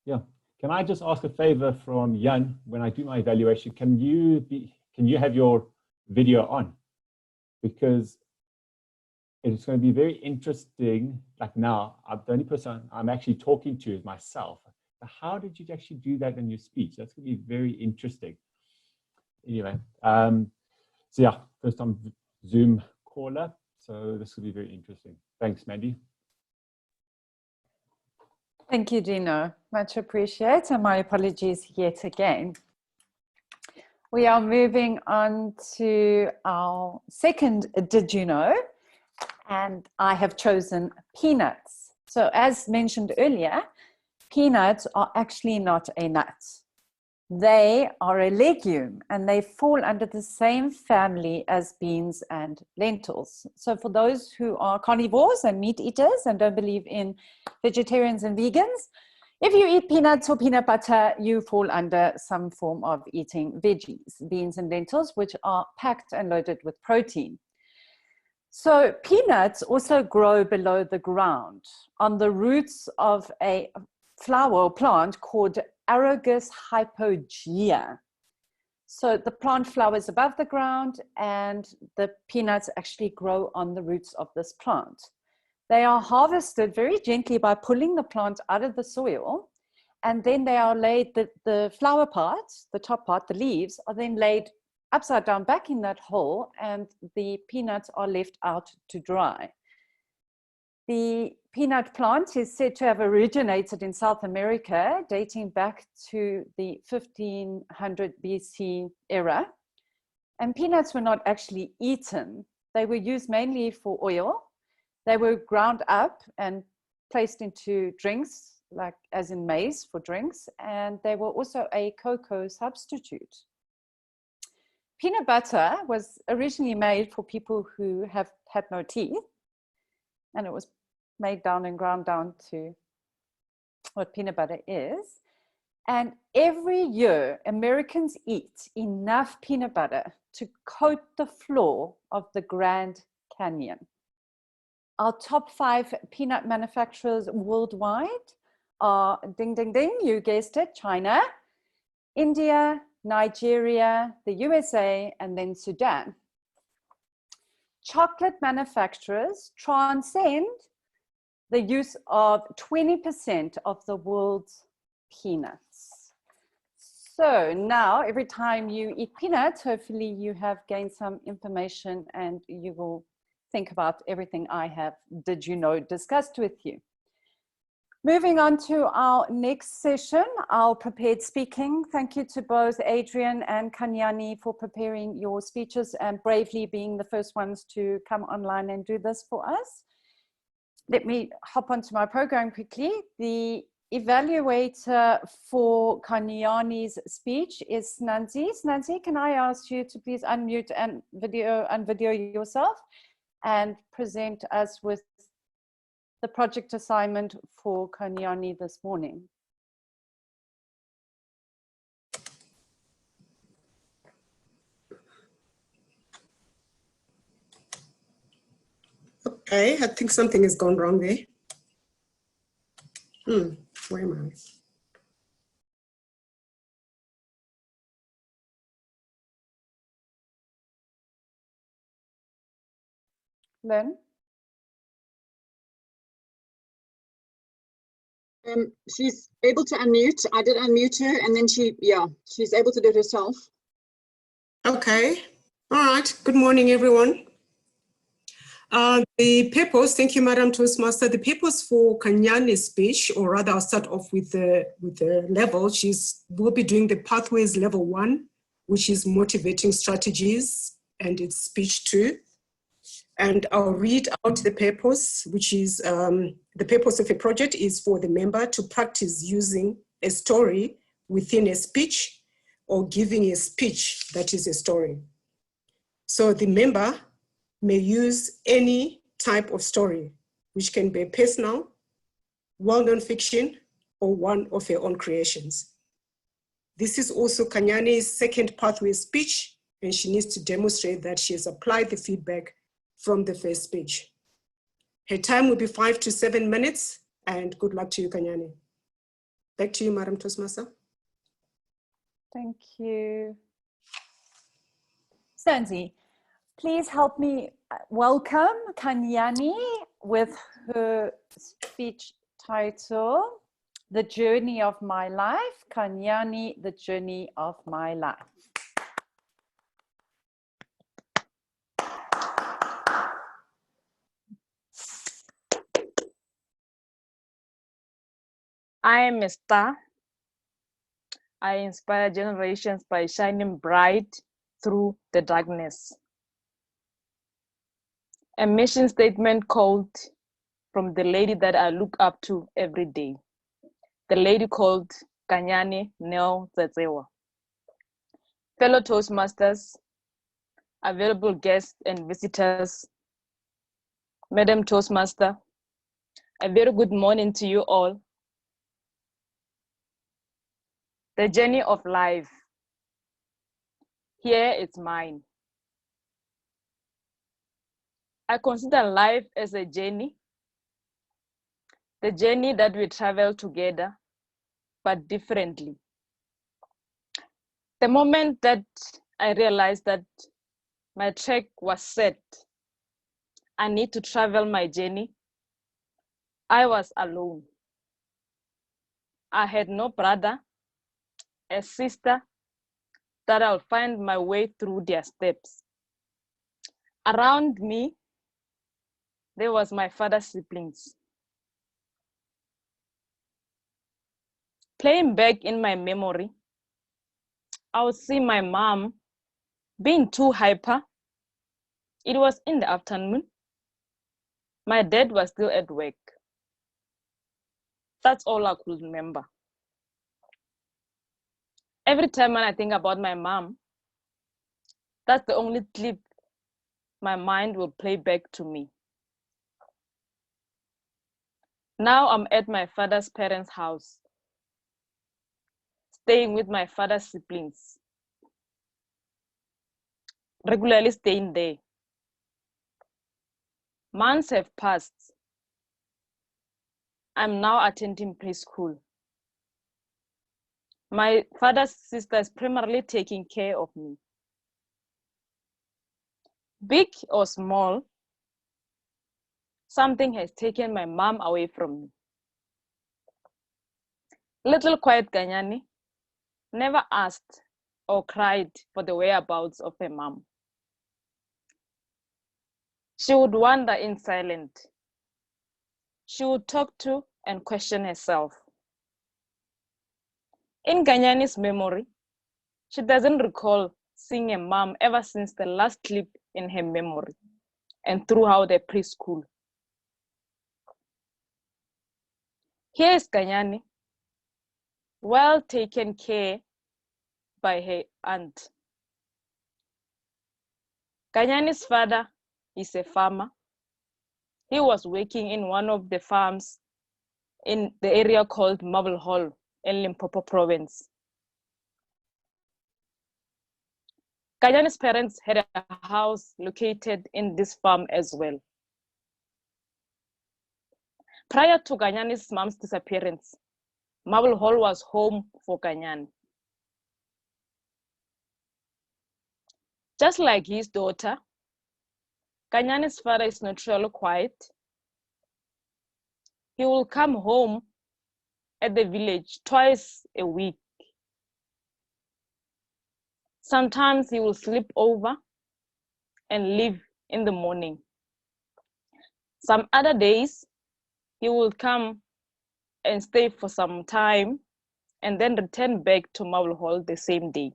yeah. Can I just ask a favor from Jan? When I do my evaluation, can you have your video on? Because it's going to be very interesting. Like now, the only person I'm actually talking to is myself. How did you actually do that in your speech? That's going to be very interesting. Anyway, so yeah, first time Zoom caller. So this will be very interesting. Thanks, Mandy. Thank you, Dino. Much appreciated, and my apologies yet again. We are moving on to our second Did You Know? And I have chosen peanuts. So as mentioned earlier, peanuts are actually not a nut. They are a legume and they fall under the same family as beans and lentils. So for those who are carnivores and meat eaters and don't believe in vegetarians and vegans, if you eat peanuts or peanut butter, you fall under some form of eating veggies, beans and lentils, which are packed and loaded with protein. So peanuts also grow below the ground on the roots of a flower or plant called Arogus hypogea. So the plant flowers above the ground and the peanuts actually grow on the roots of this plant. They are harvested very gently by pulling the plant out of the soil, and then they are laid, the flower part, the top part, the leaves, are then laid upside down back in that hole, and the peanuts are left out to dry. The peanut plant is said to have originated in South America, dating back to the 1500 BC era. And peanuts were not actually eaten. They were used mainly for oil. They were ground up and placed into drinks, like as in maize for drinks, and they were also a cocoa substitute. Peanut butter was originally made for people who had no teeth, and it was made down and ground down to what peanut butter is. And every year, Americans eat enough peanut butter to coat the floor of the Grand Canyon. Our top 5 peanut manufacturers worldwide are, ding, ding, ding, you guessed it, China, India, Nigeria, the USA, and then Sudan. Chocolate manufacturers transcend the use of 20% of the world's peanuts. So now, every time you eat peanuts, hopefully you have gained some information and you will think about everything I have, did you know, discussed with you. Moving on to our next session, our prepared speaking. Thank you to both Adrian and Kanyani for preparing your speeches and bravely being the first ones to come online and do this for us. Let me hop onto my program quickly. The evaluator for Kanyani's speech is Snanzi. Snanzi, can I ask you to please unmute and video yourself and present us with the project assignment for Kanyani this morning. Okay, I think something has gone wrong there. Where am I? Len? She's able to unmute. I did unmute her, and then she's able to do it herself. Okay. All right. Good morning, everyone. The purpose, thank you, Madam Toastmaster. The purpose for Kanyani's speech, or rather I'll start off with the level. Will be doing the Pathways Level 1, which is motivating strategies, and it's speech 2. And I'll read out the purpose, which is the purpose of a project is for the member to practice using a story within a speech or giving a speech that is a story. So the member may use any type of story, which can be personal, well-known fiction, or one of her own creations. This is also Kanyani's second pathway speech, and she needs to demonstrate that she has applied the feedback from the first speech. Her time will be 5 to 7 minutes, and good luck to you, Kanyani. Back to you, Madam Toastmaster. Thank you. Stanzi, please help me welcome Kanyani with her speech title, The Journey of My Life. Kanyani, The Journey of My Life. I am a star. I inspire generations by shining bright through the darkness. A mission statement called from the lady that I look up to every day. The lady called Kanyane Nel Tsetsewa. Fellow Toastmasters, available guests and visitors, Madam Toastmaster, a very good morning to you all. The journey of life. Here it's mine. I consider life as a journey, the journey that we travel together, but differently. The moment that I realized that my track was set, I need to travel my journey, I was alone. I had no brother, a sister, that I'll find my way through their steps. Around me, there was my father's siblings. Playing back in my memory, I would see my mom being too hyper. It was in the afternoon. My dad was still at work. That's all I could remember. Every time when I think about my mom, that's the only clip my mind will play back to me. Now I'm at my father's parents' house, staying with my father's siblings, regularly staying there. Months have passed. I'm now attending preschool. My father's sister is primarily taking care of me. Big or small, something has taken my mom away from me. Little quiet Kanyane never asked or cried for the whereabouts of her mom. She would wander in silence. She would talk to and question herself. In Kanyane's memory, she doesn't recall seeing a mom ever since the last clip in her memory and throughout the preschool. Here is Kanyane, well taken care by her aunt. Kanyane's father is a farmer. He was working in one of the farms in the area called Marble Hall in Limpopo province. Kanyane's parents had a house located in this farm as well. Prior to Kanyane's mom's disappearance, Marble Hall was home for Kanyane. Just like his daughter, Kanyane's father is naturally quiet. He will come home at the village twice a week. Sometimes he will sleep over and leave in the morning. Some other days, he will come and stay for some time and then return back to Marble Hall the same day.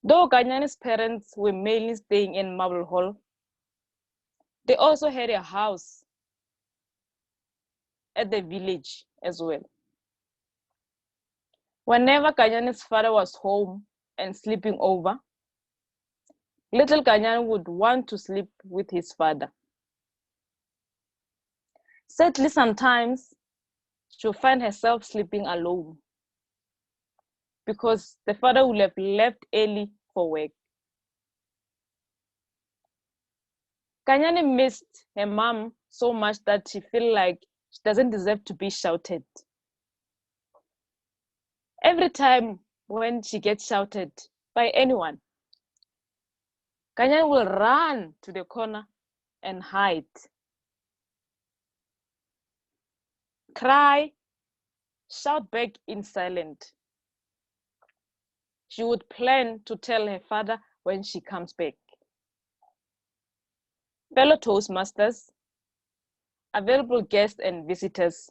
Though Kanyane's parents were mainly staying in Marble Hall, they also had a house at the village as well. Whenever Kanyane's father was home and sleeping over, little Kanyane would want to sleep with his father. Sadly, sometimes she'll find herself sleeping alone because the father would have left early for work. Kanyane missed her mom so much that she feels like she doesn't deserve to be shouted. Every time when she gets shouted by anyone, Kanyane will run to the corner and hide. Cry, shout back in silence. She would plan to tell her father when she comes back. Fellow Toastmasters, available guests and visitors,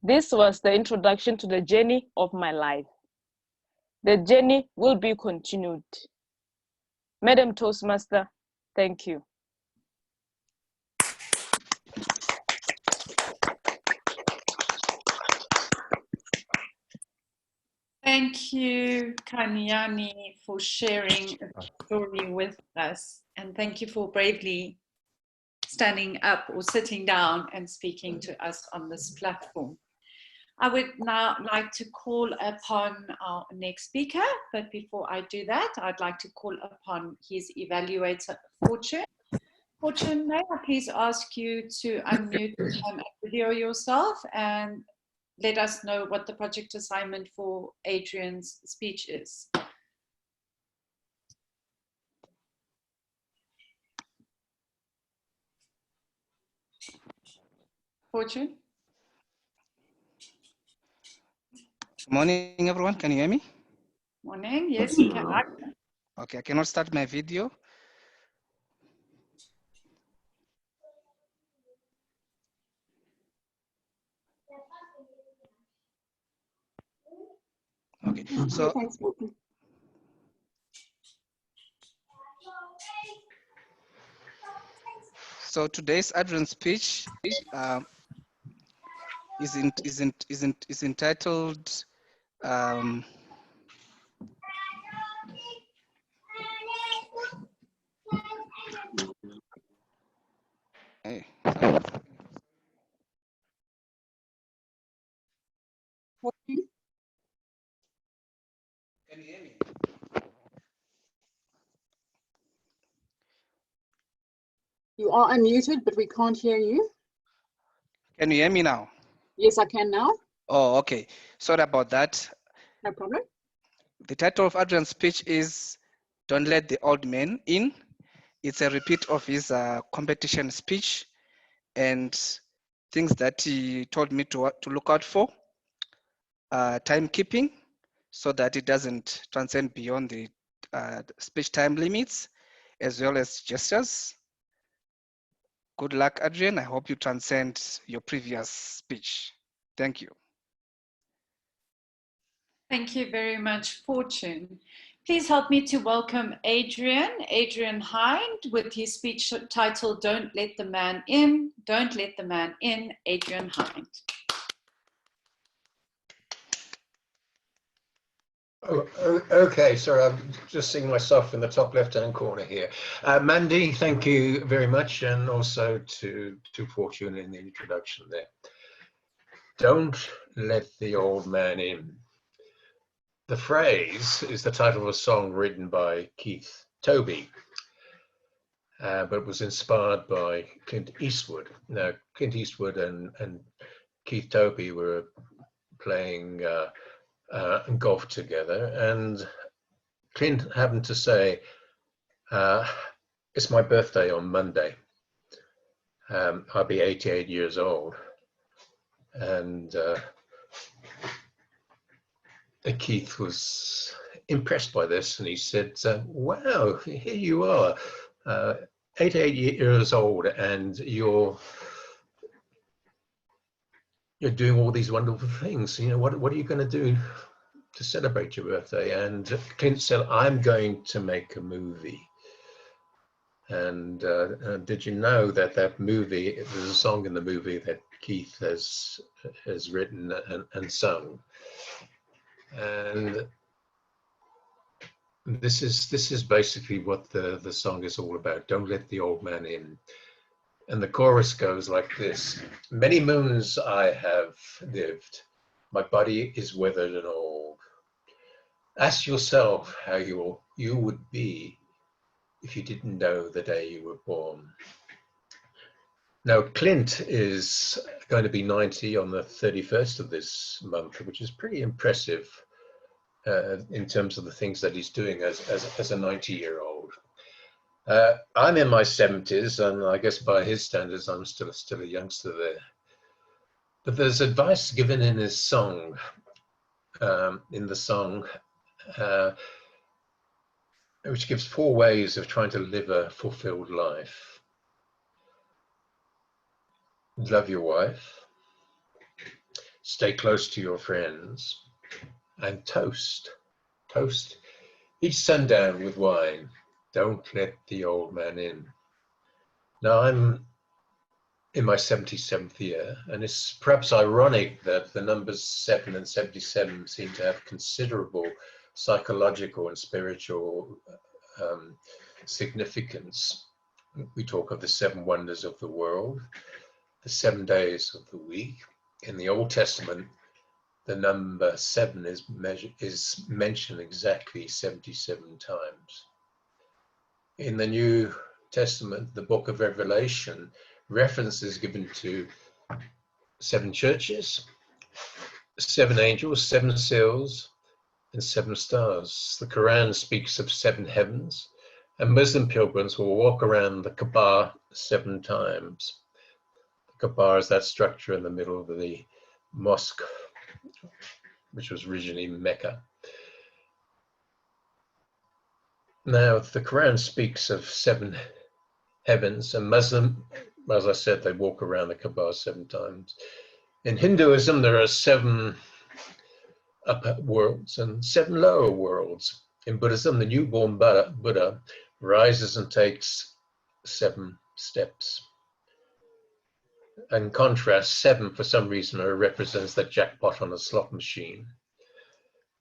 This was the introduction to the journey of my life. The journey will be continued. Madam Toastmaster, thank you. Thank you, Kanyani, for sharing a story with us. And thank you for bravely standing up or sitting down and speaking to us on this platform. I would now like to call upon our next speaker, but before I do that, I'd like to call upon his evaluator, Fortune. Fortune, may I please ask you to unmute and video yourself and let us know what the project assignment for Adrian's speech is. Fortune? Good morning, everyone. Can you hear me? Morning. Yes, you can. Okay, I cannot start my video. Okay, so today's Adrian's speech is entitled hey, can you hear me? You are unmuted, but we can't hear you. Can you hear me now? Yes, I can now. Oh, okay. Sorry about that. No problem. The title of Adrian's speech is "Don't Let the Old Man In." It's a repeat of his competition speech and things that he told me to look out for. Timekeeping, so that it doesn't transcend beyond the speech time limits, as well as gestures. Good luck, Adrian. I hope you transcend your previous speech. Thank you. Thank you very much, Fortune. Please help me to welcome Adrian Hind, with his speech titled "Don't Let the Man In." Don't let the man in, Adrian Hind. Oh, okay, sorry, I'm just seeing myself in the top left-hand corner here. Mandy, thank you very much, and also to Fortune in the introduction there. Don't let the old man in. The phrase is the title of a song written by Keith Toby, but was inspired by Clint Eastwood. Now, Clint Eastwood and Keith Toby were playing golf together, and Clint happened to say, it's my birthday on Monday. I'll be 88 years old. And Keith was impressed by this, and he said, wow, here you are, 88 years old, and you're doing all these wonderful things. You know, what are you going to do to celebrate your birthday? And Clint said, I'm going to make a movie. And did you know that movie, there's a song in the movie that Keith has written and sung? And this is basically what the song is all about. Don't let the old man in. And the chorus goes like this: many moons I have lived, my body is withered and old. Ask yourself how you would be if you didn't know the day you were born. Now, Clint is going to be 90 on the 31st of this month, which is pretty impressive in terms of the things that he's doing as a 90-year-old. I'm in my 70s, and I guess by his standards, I'm still a youngster there. But there's advice given in his song, which gives 4 ways of trying to live a fulfilled life. Love your wife, stay close to your friends, and toast each sundown with wine. Don't let the old man in. Now I'm in my 77th year, and it's perhaps ironic that the numbers 7 and 77 seem to have considerable psychological and spiritual significance. We talk of the 7 wonders of the world, the 7 days of the week. In the Old Testament, the number 7 is mentioned exactly 77 times. In the New Testament, the book of Revelation, reference is given to 7 churches, 7 angels, 7 seals, and 7 stars. The Quran speaks of 7 heavens, and Muslim pilgrims will walk around the Kaaba 7 times. The Kaaba is that structure in the middle of the mosque, which was originally Mecca. Now, the Quran speaks of 7 heavens, and Muslim, as I said, they walk around the Kaaba 7 times. In Hinduism, there are 7 upper worlds and 7 lower worlds. In Buddhism, the newborn Buddha rises and takes 7 steps. In contrast, 7 for some reason represents the jackpot on a slot machine.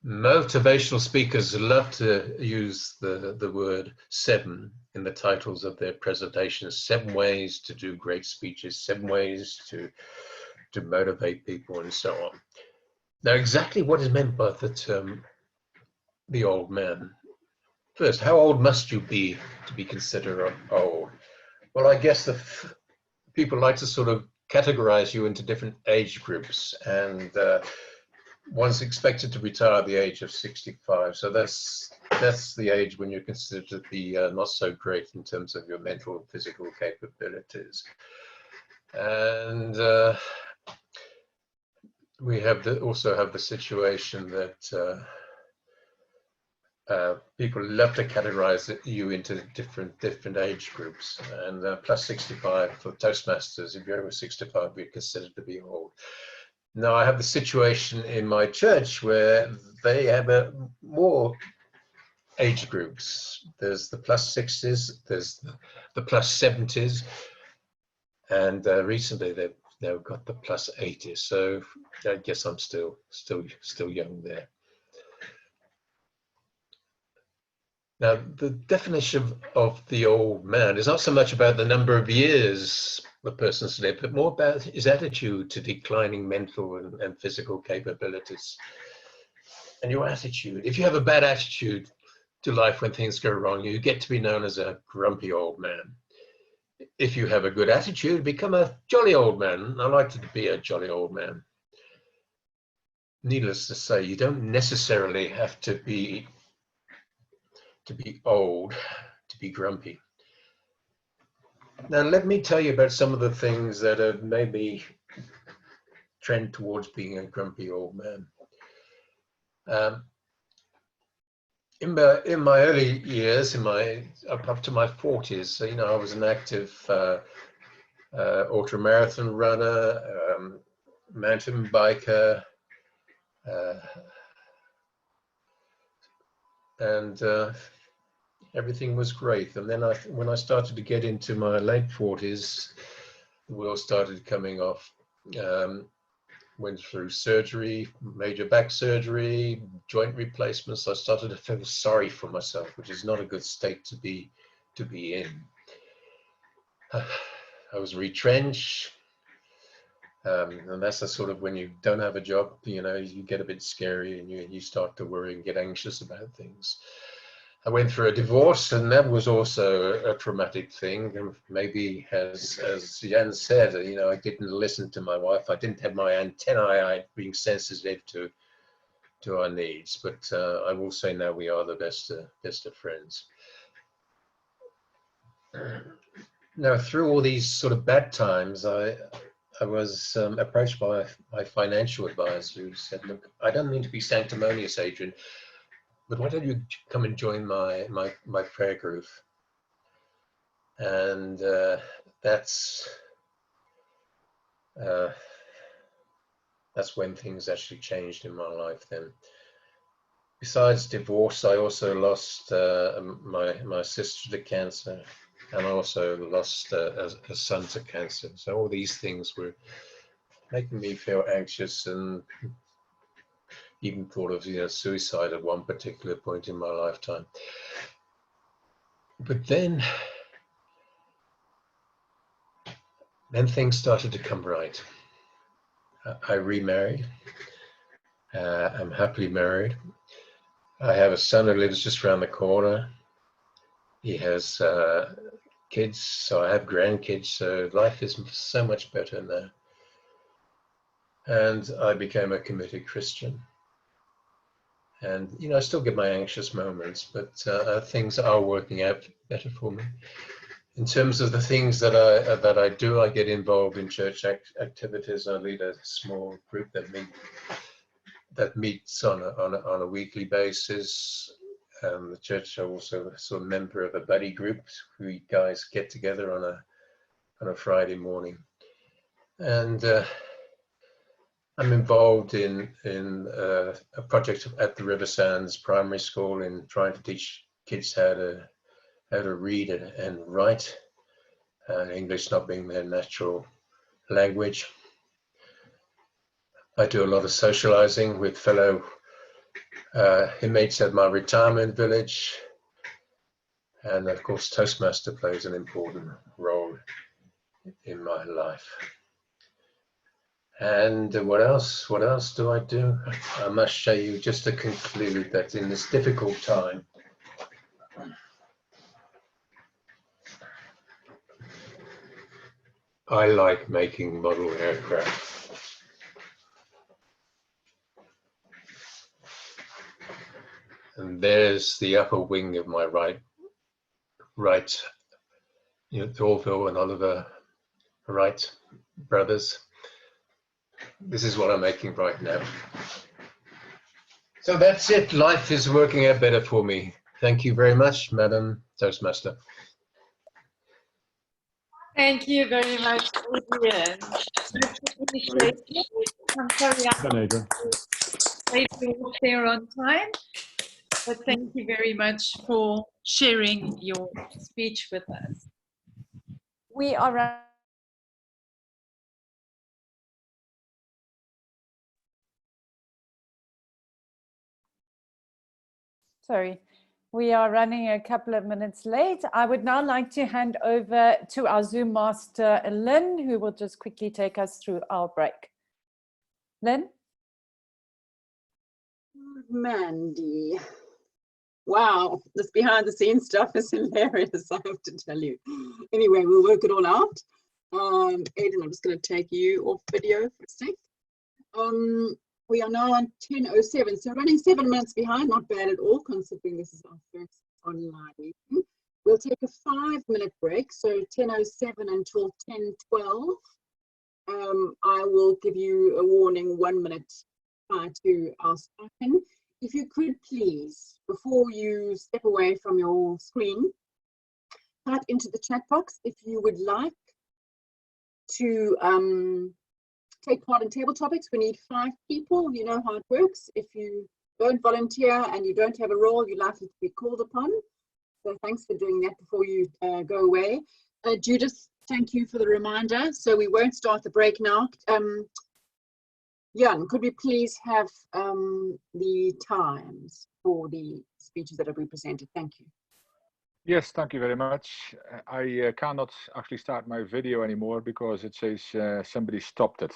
Motivational speakers love to use the word 7 in the titles of their presentations. 7 ways to do great speeches, 7 ways to motivate people, and so on. Now, exactly what is meant by the term the old man? First, how old must you be to be considered old? Well, I guess people like to sort of categorize you into different age groups, and one's expected to retire at the age of 65. So that's the age when you're considered to be not so great in terms of your mental and physical capabilities. And we also have the situation that people love to categorize you into different age groups, and plus 65 for Toastmasters. If you're over 65, you're considered to be old. Now, I have the situation in my church where they have more age groups. There's the plus 60s, there's the plus 70s, and recently they've got the plus 80s. So I guess I'm still young there. Now, the definition of the old man is not so much about the number of years the person's lived, but more about his attitude to declining mental and physical capabilities. And your attitude. If you have a bad attitude to life when things go wrong, you get to be known as a grumpy old man. If you have a good attitude, become a jolly old man. I like to be a jolly old man. Needless to say, you don't necessarily have to be old to be grumpy. Now, let me tell you about some of the things that have made me trend towards being a grumpy old man. In my early years, up to my 40s, you know, I was an active ultramarathon runner, mountain biker, and everything was great. And then when I started to get into my late 40s, the wheels started coming off. Went through surgery, major back surgery, joint replacements. I started to feel sorry for myself, which is not a good state to be in. I was retrenched, and that's the sort of when you don't have a job, you know, you get a bit scary and you start to worry and get anxious about things. I went through a divorce, and that was also a traumatic thing. And maybe, as Jan said, you know, I didn't listen to my wife. I didn't have my antennae being sensitive to our needs. But I will say now we are the best of friends. Now, through all these sort of bad times, I was approached by my financial advisor, who said, "Look, I don't mean to be sanctimonious, Adrian, but why don't you come and join my prayer group?" And that's that's when things actually changed in my life then. Besides divorce, I also lost my sister to cancer, and I also lost a son to cancer. So all these things were making me feel anxious, and even thought of suicide at one particular point in my lifetime. But then things started to come right. I remarried. I'm happily married. I have a son who lives just around the corner. He has kids, so I have grandkids, so life is so much better now. And I became a committed Christian. And, I still get my anxious moments, but things are working out better for me. In terms of the things that I do, I get involved in church activities. I lead a small group that meets on a weekly basis. The church, I also sort of member of a buddy group. We guys get together on a Friday morning, and I'm involved in a project at the River Sands Primary School in trying to teach kids how to read and write, English not being their natural language. I do a lot of socializing with fellow inmates at my retirement village, and of course Toastmaster plays an important role in my life. And what else do I do? I must show you, just to conclude, that in this difficult time, I like making model aircraft. And there's the upper wing of my right, Orville and Oliver Wright brothers. This is what I'm making right now. So that's it. Life is working out better for me. Thank you very much, Madam Toastmaster. Thank you very much, Adrian. I'm sorry I'm not there on time, but thank you very much for sharing your speech with us. We are we are running a couple of minutes late. I would now like to hand over to our Zoom master, Lynn, who will just quickly take us through our break. Lynn? Mandy. Wow, this behind the scenes stuff is hilarious, I have to tell you. Anyway, we'll work it all out. Aidan, I'm just going to take you off video for a sec. We are now on 10:07, so running 7 minutes behind, not bad at all, considering this is our first online meeting. We'll take a 5-minute break, so 10:07 until 10:12. I will give you a warning 1 minute prior to our starting. If you could please, before you step away from your screen, type into the chat box if you would like to take part in table topics. We need 5 people. You know how it works. If you don't volunteer and you don't have a role, you're likely to be called upon. So thanks for doing that before you go away. Judith, thank you for the reminder. So we won't start the break now. Jan, could we please have the times for the speeches that have been presented? Thank you. Yes, thank you very much. I cannot actually start my video anymore because it says somebody stopped it.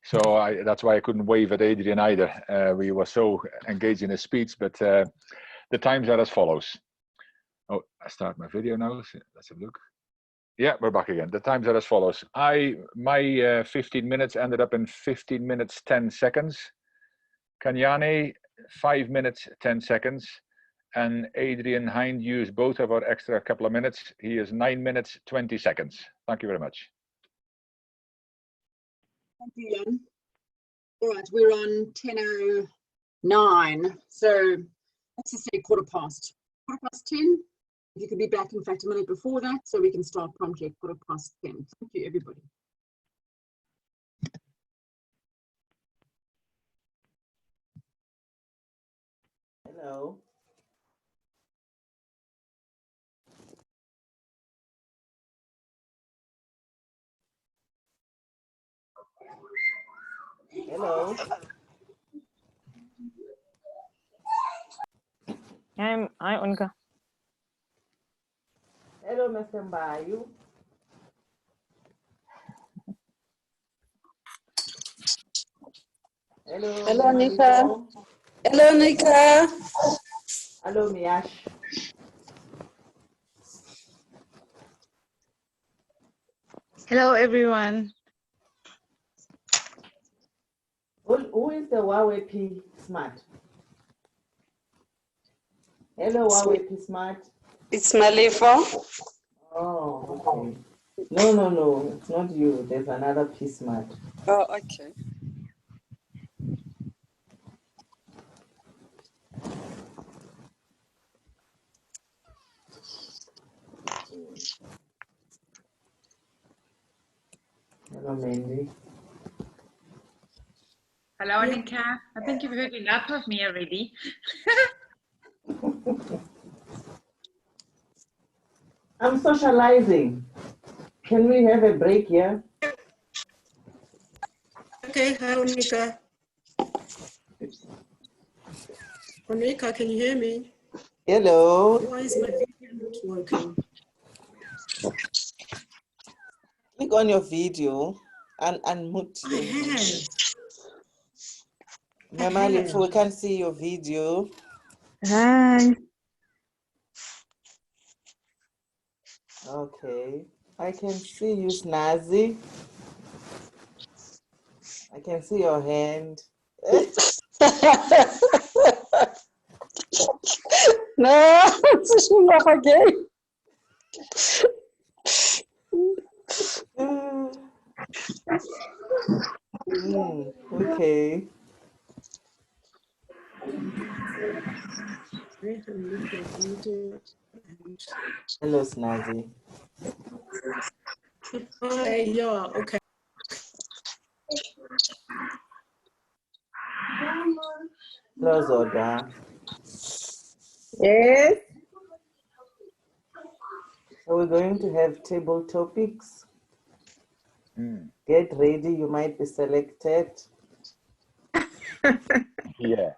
So that's why I couldn't wave at Adrian either. We were so engaged in his speech, but the times are as follows. Oh, I start my video now. Let's have a look. Yeah, we're back again. The times are as follows. My 15 minutes ended up in 15 minutes, 10 seconds. Kanyane, 5 minutes, 10 seconds. And Adrian Hind used both of our extra couple of minutes. He is 9 minutes, 20 seconds. Thank you very much. Thank you, Jan. All right, we're on 10:09. So let's just say quarter past 10. If you could be back, in fact, a minute before that, so we can start promptly at 10:15. Thank you, everybody. Hello. Hello. Hi, Unika. Hello, Mr. Mbayu. Hello. Hello, Nika. Hello, Nika. Hello, Miyash. Hello, everyone. Who is the Huawei P Smart? Hello, Huawei P Smart. It's Malefa. Oh, okay. No, it's not you. There's another P Smart. Oh, okay. Hello, Mandy. Hello, Anika. I think you've heard enough of me already. I'm socializing. Can we have a break here? Okay, hi, Onika. Onika, can you hear me? Hello. Why is my video not working? Click on your video and unmute. I have. Mama, if we can't see your video. Hi. Okay. I can see you, Snazzy. I can see your hand. No, it's not again. Okay. Hello, Snazzy. Hi, yeah, okay. Hello, Zoda. Yes. So we're going to have table topics. Get ready, you might be selected. Yeah.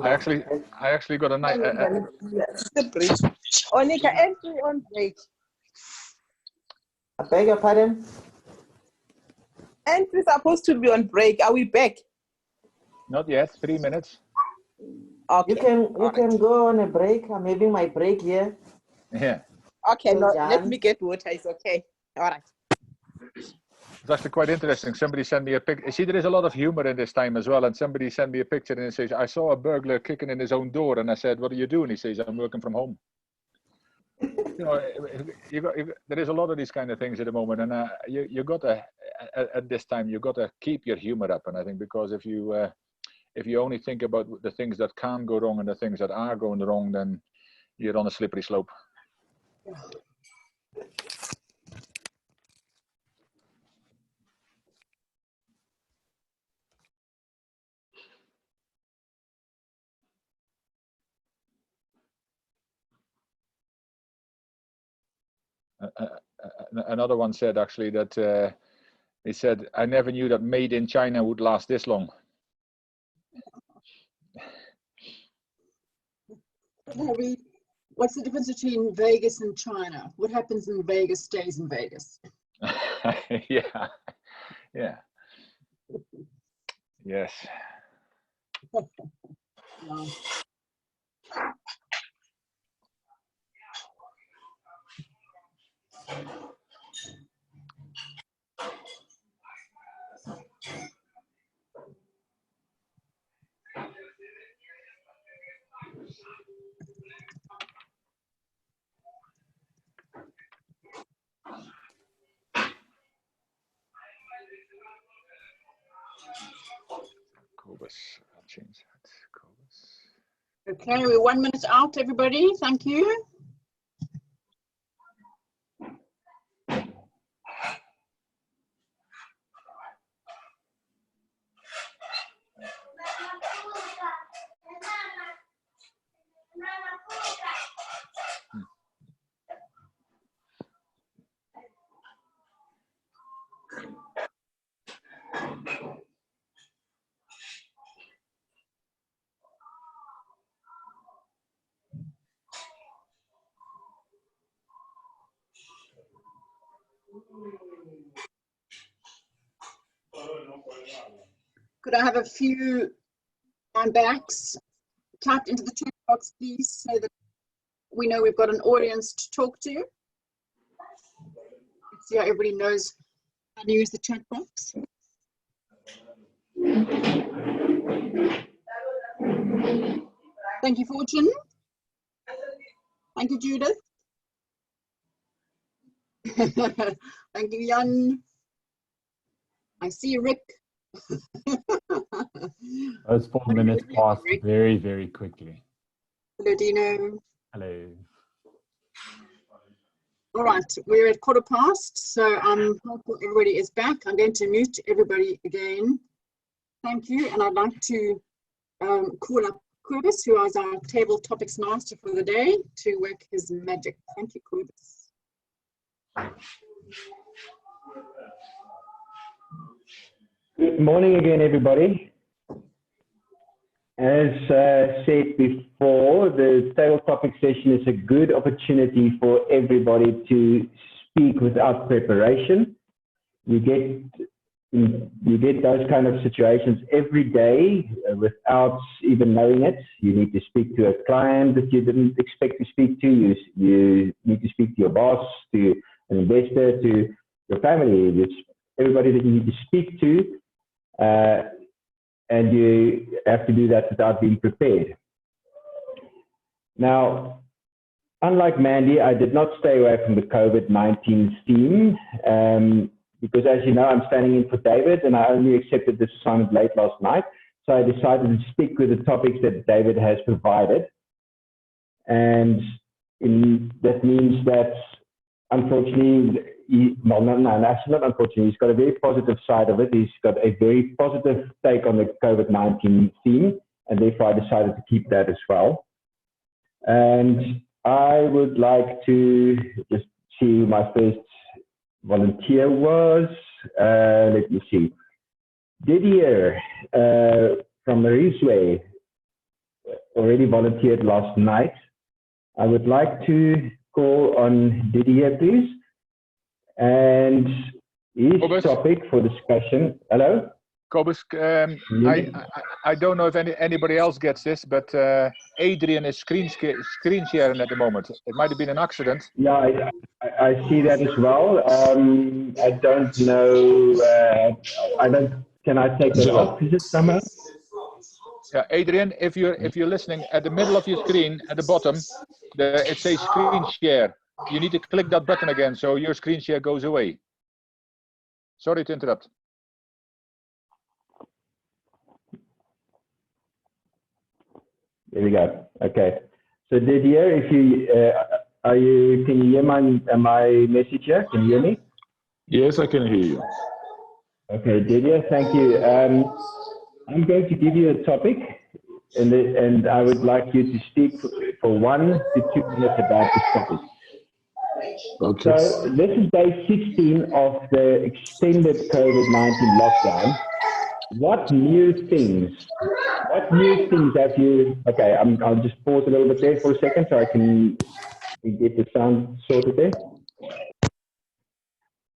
I actually got a nice. Onika, entry on break. I beg your pardon? Entry supposed to be on break. Are we back? Not yet. 3 minutes. Okay. You can go on a break. I'm having my break here. Yeah. Okay, So, no, Jan. let me get water. It's okay. All right. It's actually quite interesting. Somebody sent me a picture. See, there is a lot of humor in this time as well. And somebody sent me a picture and it says, I saw a burglar kicking in his own door. And I said, what are you doing? He says, I'm working from home. You know, there is a lot of these kind of things at the moment. And you got to, at this time, you got to keep your humor up. And I think because if you only think about the things that can go wrong and the things that are going wrong, then you're on a slippery slope. Another one said actually that he said, I never knew that made in China would last this long. What's the difference between Vegas and China? What happens in Vegas stays in Vegas. Yeah. Yeah. Yes. Wow. I'll change that. Okay, we're 1 minute out, everybody. Thank you. Could I have a few backs typed into the chat box, please, so that we know we've got an audience to talk to? Let's see how everybody knows how to use the chat box. Thank you, Fortune. Thank you, Judith. Thank you, Jan. I see you, Rick. Those 4 minutes passed very, very quickly. Hello, Dino. Hello. All right, we're at 15:15, so hopefully everybody is back. I'm going to mute everybody again. Thank you, and I'd like to call up Kobus, who is our table topics master for the day, to work his magic. Thank you, Kobus. Good morning again, everybody. As said before, the table topic session is a good opportunity for everybody to speak without preparation. You get those kind of situations every day without even knowing it. You need to speak to a client that you didn't expect to speak to. You need to speak to your boss, to an investor, to your family. It's everybody that you need to speak to. And you have to do that without being prepared. Now, unlike Mandy, I did not stay away from the COVID-19 theme because, as you know, I'm standing in for David, and I only accepted this assignment late last night. So I decided to stick with the topics that David has provided. And that means that, unfortunately, actually not unfortunately, he's got a very positive side of it. He's got a very positive take on the COVID-19 theme, and therefore I decided to keep that as well. And I would like to just see who my first volunteer was. Let me see. Didier from Mariswe already volunteered last night. I would like to call on Didier, please. And his topic for discussion. Hello? Kobus, I don't know if anybody else gets this, but Adrian is screen sharing at the moment. It might have been an accident. Yeah, I see that as well. I don't know. Can I take that off? Is it somehow? Yeah, Adrian, if you're listening, at the middle of your screen, at the bottom, it says screen share. You need to click that button again so your screen share goes away. Sorry to interrupt. There we go. Okay. So Didier, if you can you hear my message here? Can you hear me? Yes, I can hear you. Okay, Didier, thank you. I'm going to give you a topic, and I would like you to speak for 1 to 2 minutes about this topic. Okay. So this is day 16 of the extended COVID-19 lockdown. What new things have you, okay, I'll just pause a little bit there for a second so I can get the sound sorted there.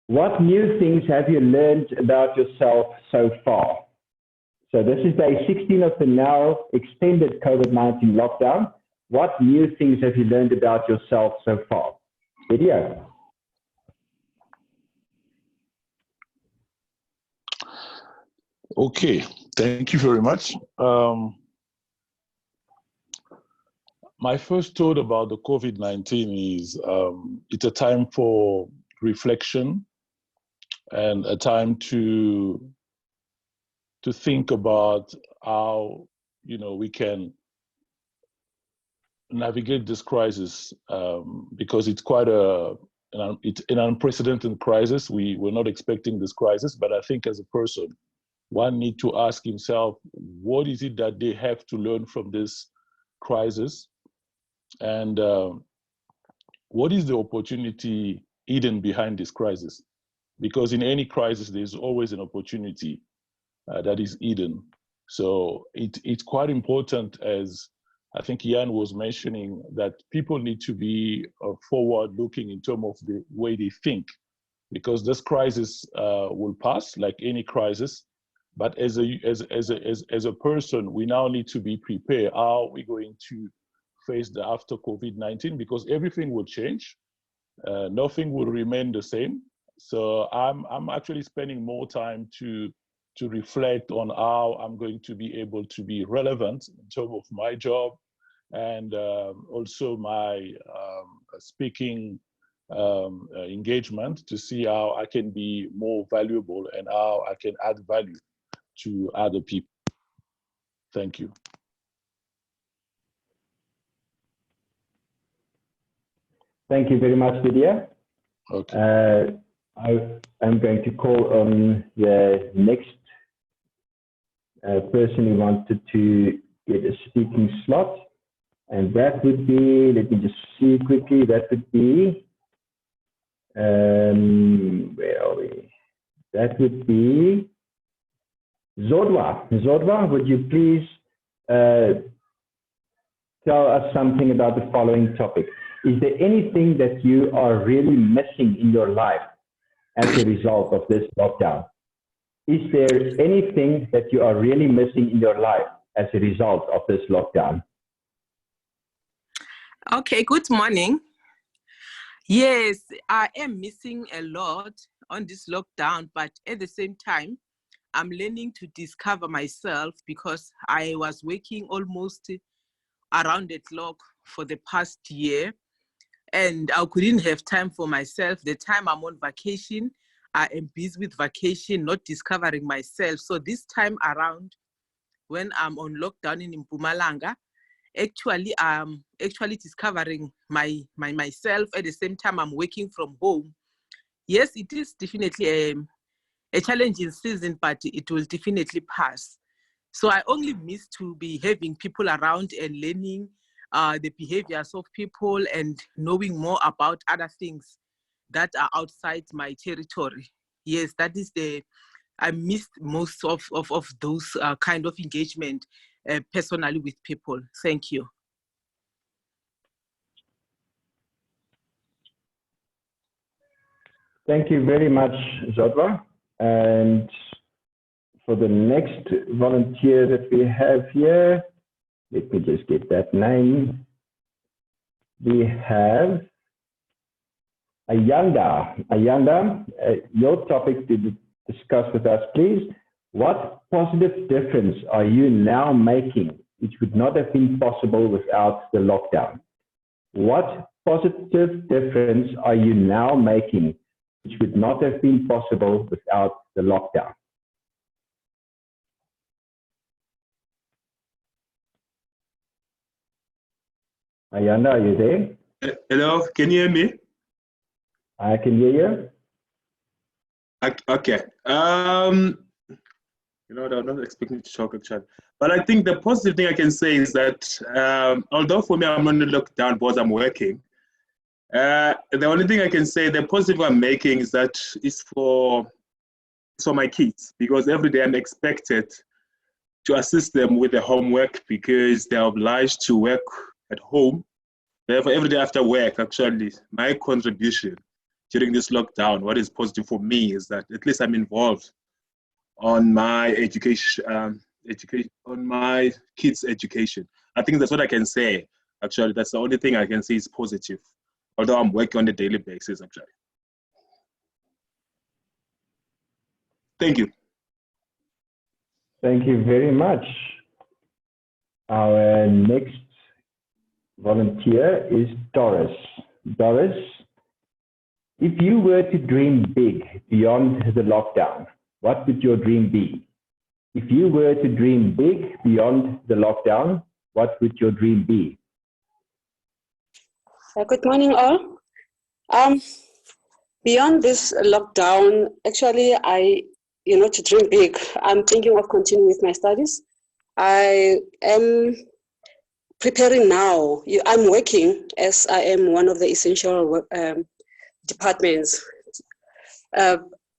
What new things have you learned about yourself so far? So this is day 16 of the now extended COVID-19 lockdown. What new things have you learned about yourself so far? Video. Okay, thank you very much. My first thought about the COVID-19 is it's a time for reflection and a time to think about how we can navigate this crisis because it's quite it's an unprecedented crisis. We were not expecting this crisis, but I think as a person, one need to ask himself, what is it that they have to learn from this crisis? And what is the opportunity hidden behind this crisis? Because in any crisis, there's always an opportunity that is hidden. So it's quite important, as I think Jan was mentioning, that people need to be forward-looking in terms of the way they think. because this crisis will pass like any crisis. But as a person, we now need to be prepared. How are we going to face the after COVID-19? Because everything will change. Nothing will remain the same. So I'm actually spending more time to reflect on how I'm going to be able to be relevant in terms of my job and also my speaking engagement, to see how I can be more valuable and how I can add value to other people. Thank you. Thank you very much, Lydia. Okay. I'm going to call on the next person who wanted to get a speaking slot. And that would be, let me just see quickly, that would be, where are we? That would be Zodwa. Zodwa, would you please tell us something about the following topic? Is there anything that you are really missing in your life as a result of this lockdown? Is there anything that you are really missing in your life as a result of this lockdown? Okay, good morning. Yes, I am missing a lot on this lockdown, but at the same time, I'm learning to discover myself, because I was working almost around the clock for the past year, and I couldn't have time for myself. The time I'm on vacation, I am busy with vacation, not discovering myself. So this time around, when I'm on lockdown in Mpumalanga, actually I'm discovering myself. At the same time, I'm working from home. Yes, it is definitely a challenging season, but it will definitely pass. So I only miss to be having people around and learning the behaviors of people and knowing more about other things that are outside my territory. Yes, that is I missed most of those kind of engagement personally with people. Thank you. Thank you very much, Zodwa. And for the next volunteer that we have here, let me just get that name. We have Ayanda. Ayanda, your topic to discuss with us, please. What positive difference are you now making, which would not have been possible without the lockdown? What positive difference are you now making, which would not have been possible without the lockdown? Ayanda, are you there? Hello, can you hear me? I can hear you. Okay. You know, I'm not expecting to talk actually. But I think the positive thing I can say is that although for me I'm on the lockdown because I'm working, the only thing I can say, the positive I'm making is that it's for my kids, because every day I'm expected to assist them with their homework because they're obliged to work at home. Therefore, every day after work, actually, my contribution during this lockdown, what is positive for me is that at least I'm involved on my education, on my kids' education. I think that's what I can say. Actually, that's the only thing I can say is positive, although I'm working on a daily basis, actually. Thank you. Thank you very much. Our next volunteer is Doris. Doris, if you were to dream big beyond the lockdown, what would your dream be? If you were to dream big beyond the lockdown, what would your dream be? Good morning, all. Beyond this lockdown, actually, to dream big, I'm thinking of continuing with my studies. I am preparing now. I'm working, as I am one of the essential departments.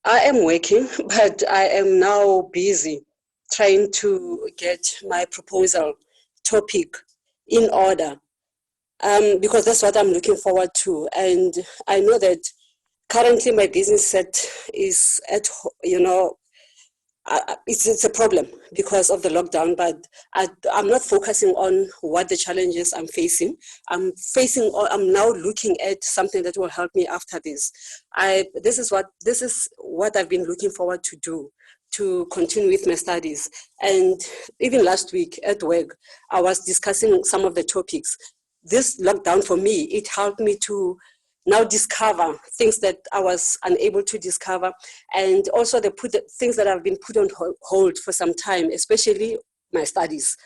I am working, but I am now busy trying to get my proposal topic in order, because that's what I'm looking forward to. And I know that currently my business is at, it's a problem because of the lockdown, but I'm not focusing on what the challenges I'm facing. I'm now looking at something that will help me after this. This is what I've been looking forward to do, to continue with my studies. And even last week at work, I was discussing some of the topics. This lockdown for me, it helped me to now discover things that I was unable to discover, and also things that have been put on hold for some time, especially my studies.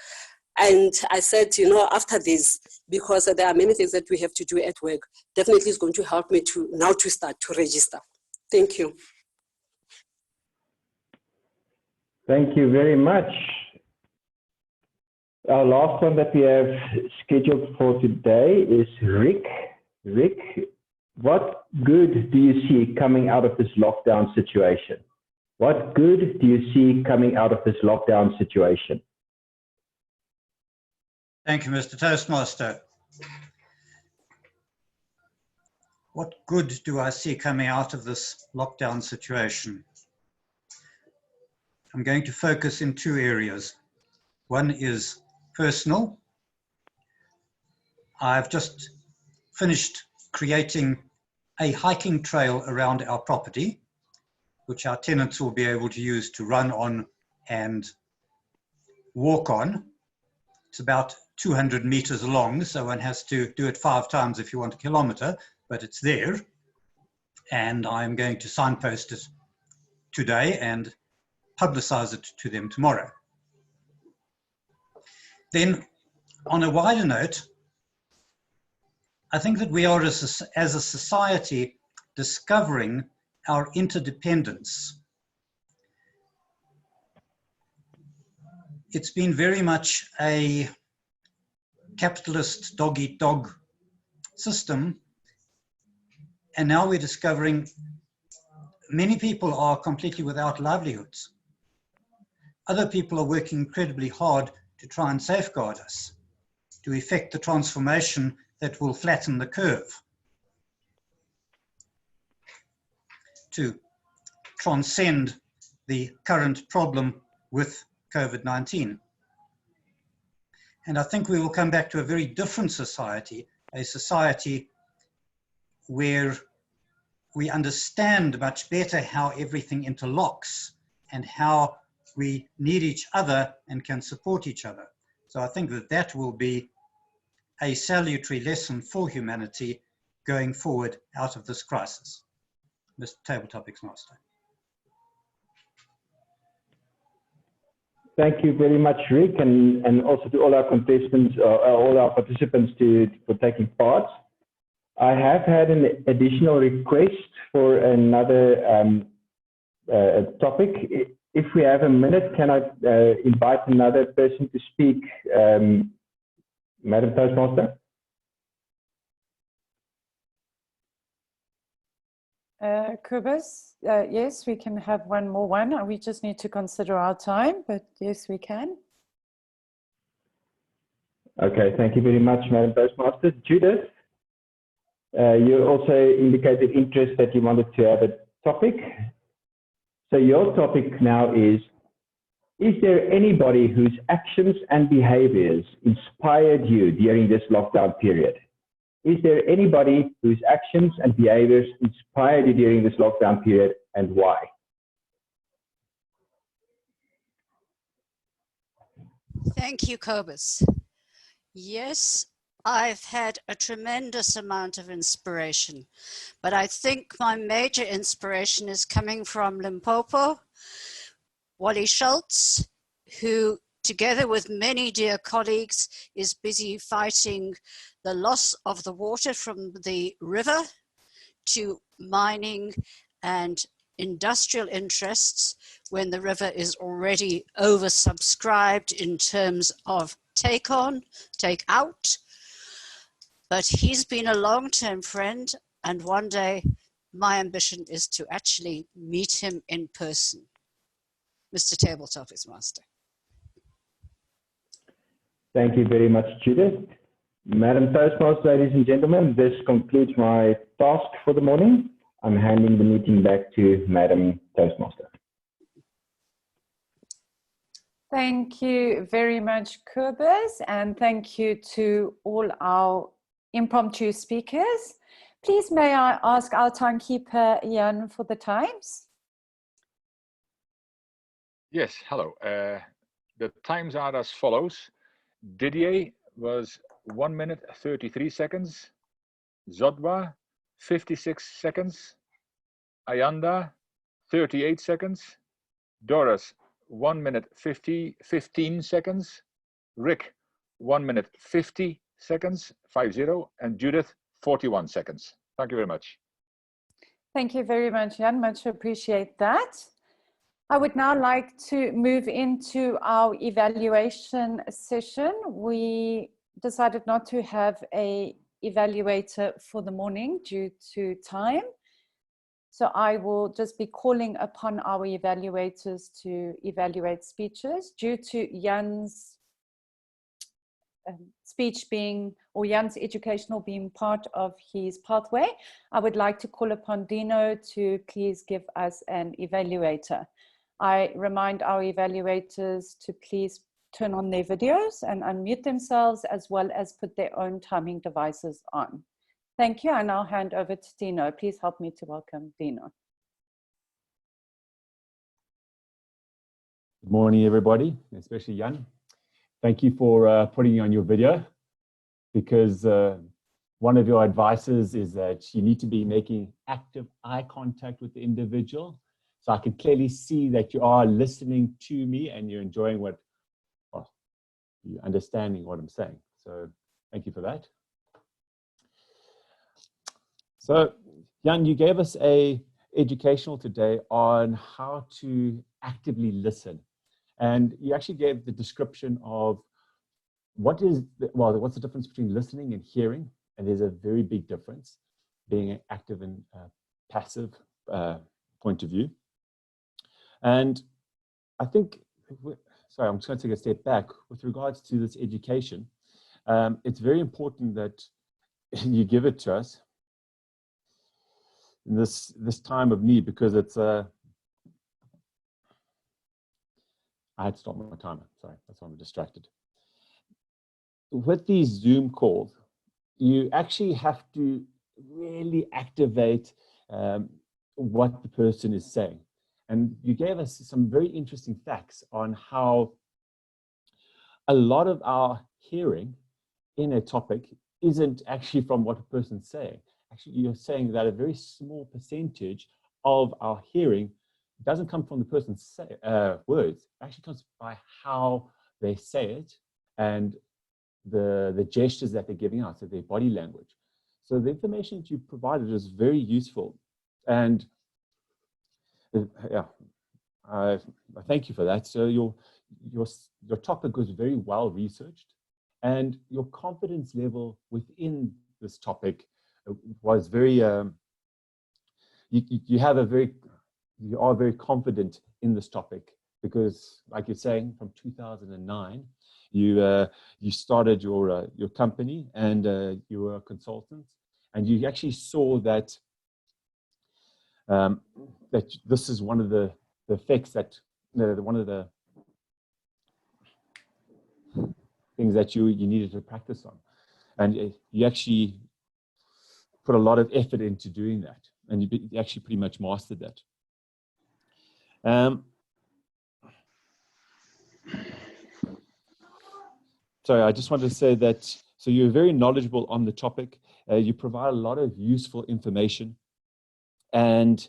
And I said, after this, because there are many things that we have to do at work, definitely it's going to help me to start to register. Thank you. Thank you very much. Our last one that we have scheduled for today is Rick. Rick, what good do you see coming out of this lockdown situation? What good do you see coming out of this lockdown situation? Thank you, Mr. Toastmaster. What good do I see coming out of this lockdown situation? I'm going to focus in two areas. One is personal. I've just finished creating a hiking trail around our property, which our tenants will be able to use to run on and walk on. It's about 200 meters long, so one has to do it 5 times if you want a kilometer, but it's there. And I'm going to signpost it today and publicize it to them tomorrow. Then, on a wider note, I think that we are, as a society, discovering our interdependence. It's been very much a capitalist dog-eat-dog system, and now we're discovering many people are completely without livelihoods. Other people are working incredibly hard to try and safeguard us, to effect the transformation that will flatten the curve, to transcend the current problem with COVID-19. And I think we will come back to a very different society, a society where we understand much better how everything interlocks and how we need each other and can support each other. So I think that that will be a salutary lesson for humanity going forward out of this crisis. Mr. Table Topics Master. Thank you very much, Rick, and also to all our contestants, all our participants for taking part. I have had an additional request for another topic. If we have a minute, can I invite another person to speak? Madam Toastmaster? Kobus, yes, we can have one more one. We just need to consider our time, but yes, we can. Okay, thank you very much, Madam Toastmaster. Judith, you also indicated interest that you wanted to have a topic. So your topic now is there anybody whose actions and behaviors inspired you during this lockdown period? Is there anybody whose actions and behaviors inspired you during this lockdown period, and why? Thank you, Kobus. Yes, I've had a tremendous amount of inspiration, but I think my major inspiration is coming from Limpopo, Wally Schultz, who together with many dear colleagues is busy fighting the loss of the water from the river to mining and industrial interests when the river is already oversubscribed in terms of take on, take out. But he's been a long-term friend, and one day my ambition is to actually meet him in person. Mr. Table Topics Master. Thank you very much, Judith. Madam Toastmaster, ladies and gentlemen, this concludes my task for the morning. I'm handing the meeting back to Madam Toastmaster. Thank you very much, Kobus, and thank you to all our impromptu speakers. Please may I ask our timekeeper, Jan, for the times? Yes, hello. The times are as follows. Didier was 1 minute 33 seconds. Zodwa, 56 seconds. Ayanda, 38 seconds. Doris, 1 minute 15 seconds. Rick, 1 minute 50 seconds, 50, and Judith, 41 seconds. Thank you very much. Thank you very much, Jan. Much appreciate that. I would now like to move into our evaluation session. We decided not to have an evaluator for the morning due to time. So I will just be calling upon our evaluators to evaluate speeches. Due to Jan's speech being, or Jan's educational being part of his pathway, I would like to call upon Dino to please give us an evaluator. I remind our evaluators to please turn on their videos and unmute themselves, as well as put their own timing devices on. Thank you. I now hand over to Dino. Please help me to welcome Dino. Good morning, everybody, especially Jan. Thank you for putting on your video, because one of your advices is that you need to be making active eye contact with the individual. So I can clearly see that you are listening to me and you're enjoying what, well, you're understanding what I'm saying. So thank you for that. So Jan, you gave us a educational today on how to actively listen. And you actually gave the description of what's the difference between listening and hearing. And there's a very big difference, being an active and passive point of view. And I think, sorry, I'm just going to take a step back with regards to this education. It's very important that you give it to us in this time of need, because it's I had to stop my timer. Sorry, that's why I'm distracted. With these Zoom calls, you actually have to really activate what the person is saying. And you gave us some very interesting facts on how a lot of our hearing in a topic isn't actually from what a person's saying. Actually, you're saying that a very small percentage of our hearing doesn't come from the person's words. It actually comes by how they say it and the gestures that they're giving out, so their body language. So the information that you provided is very useful. And yeah, I thank you for that. So your topic was very well researched, and your confidence level within this topic was very, you are very confident in this topic, because like you're saying, from 2009, you started your company, and you were a consultant, and you actually saw that that this is one of the effects that, one of the things that you needed to practice on. And you actually put a lot of effort into doing that, and you actually pretty much mastered that. Sorry, I just wanted to say that, so you're very knowledgeable on the topic. You provide a lot of useful information. And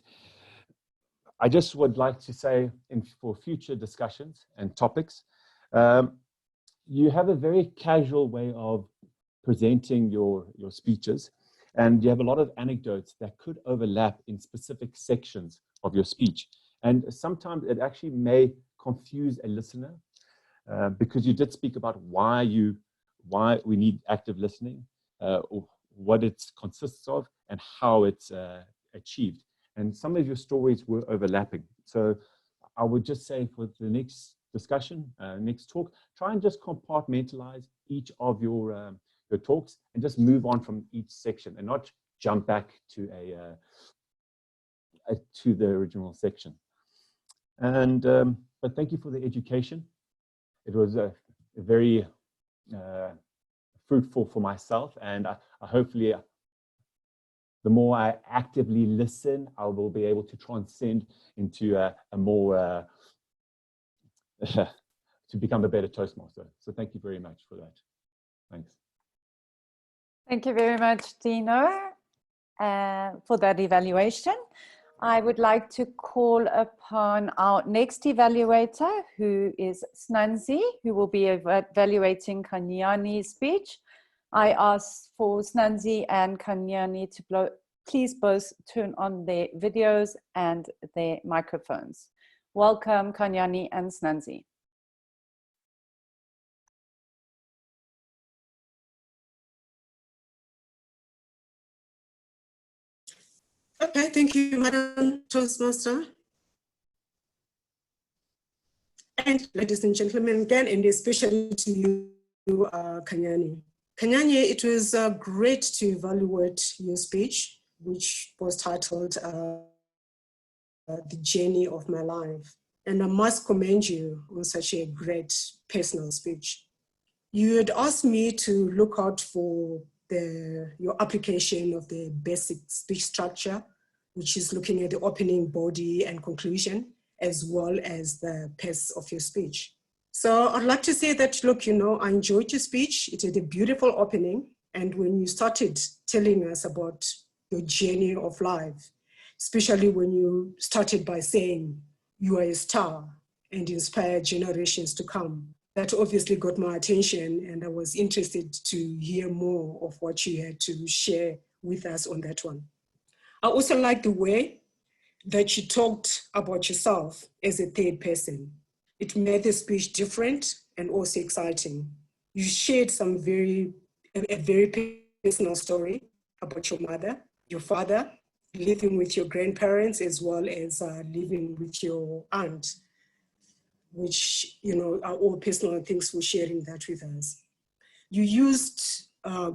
I just would like to say, for future discussions and topics, you have a very casual way of presenting your speeches, and you have a lot of anecdotes that could overlap in specific sections of your speech. And sometimes it actually may confuse a listener, because you did speak about why we need active listening, or what it consists of, and how it's achieved. And some of your stories were overlapping. So I would just say, for the next discussion, next talk, try and just compartmentalize each of your talks and just move on from each section, and not jump back to to the original section. And but thank you for the education. It was a very fruitful for myself, and I hopefully the more I actively listen, I will be able to transcend into a more to become a better Toastmaster. So thank you very much for that. Thanks. Thank you very much, Dino, for that evaluation. I would like to call upon our next evaluator, who is Snanzi, who will be evaluating Kanyani's speech. I ask for Snanzi and Kanyani to please both turn on their videos and their microphones. Welcome, Kanyani and Snanzi. Okay, thank you, Madam Toastmaster. And ladies and gentlemen, again, and especially to you, Kanyani. Kanyani, it was great to evaluate your speech, which was titled The Journey of My Life. And I must commend you on such a great personal speech. You had asked me to look out for your application of the basic speech structure, which is looking at the opening, body, and conclusion, as well as the pace of your speech. So I'd like to say that, look, you know, I enjoyed your speech. It had a beautiful opening. And when you started telling us about your journey of life, especially when you started by saying you are a star and inspire generations to come, that obviously got my attention, and I was interested to hear more of what you had to share with us on that one. I also like the way that you talked about yourself as a third person. It made the speech different and also exciting. You shared a very personal story about your mother, your father, living with your grandparents, as well as living with your aunt, which, you know, are all personal things for sharing that with us. You used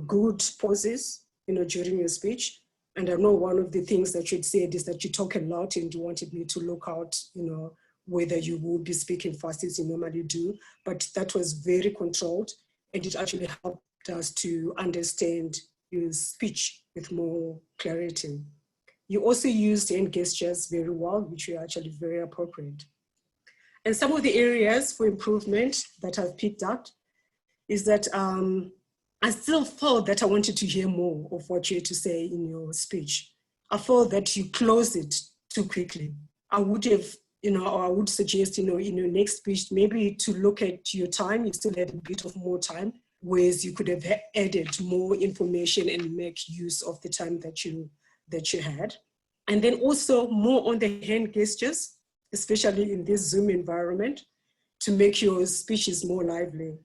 good pauses, you know, during your speech. And I know one of the things that you'd said is that you talk a lot and you wanted me to look out, you know, whether you would be speaking fast as you normally do, but that was very controlled, and it actually helped us to understand your speech with more clarity. You also used hand gestures very well, which were actually very appropriate. And some of the areas for improvement that I've picked up is that I still felt that I wanted to hear more of what you had to say in your speech. I felt that you closed it too quickly. I would have, you know, or I would suggest, you know, in your next speech, maybe to look at your time, you still had a bit of more time, whereas you could have added more information and make use of the time that you had. And then also more on the hand gestures, especially in this Zoom environment, to make your speeches more lively.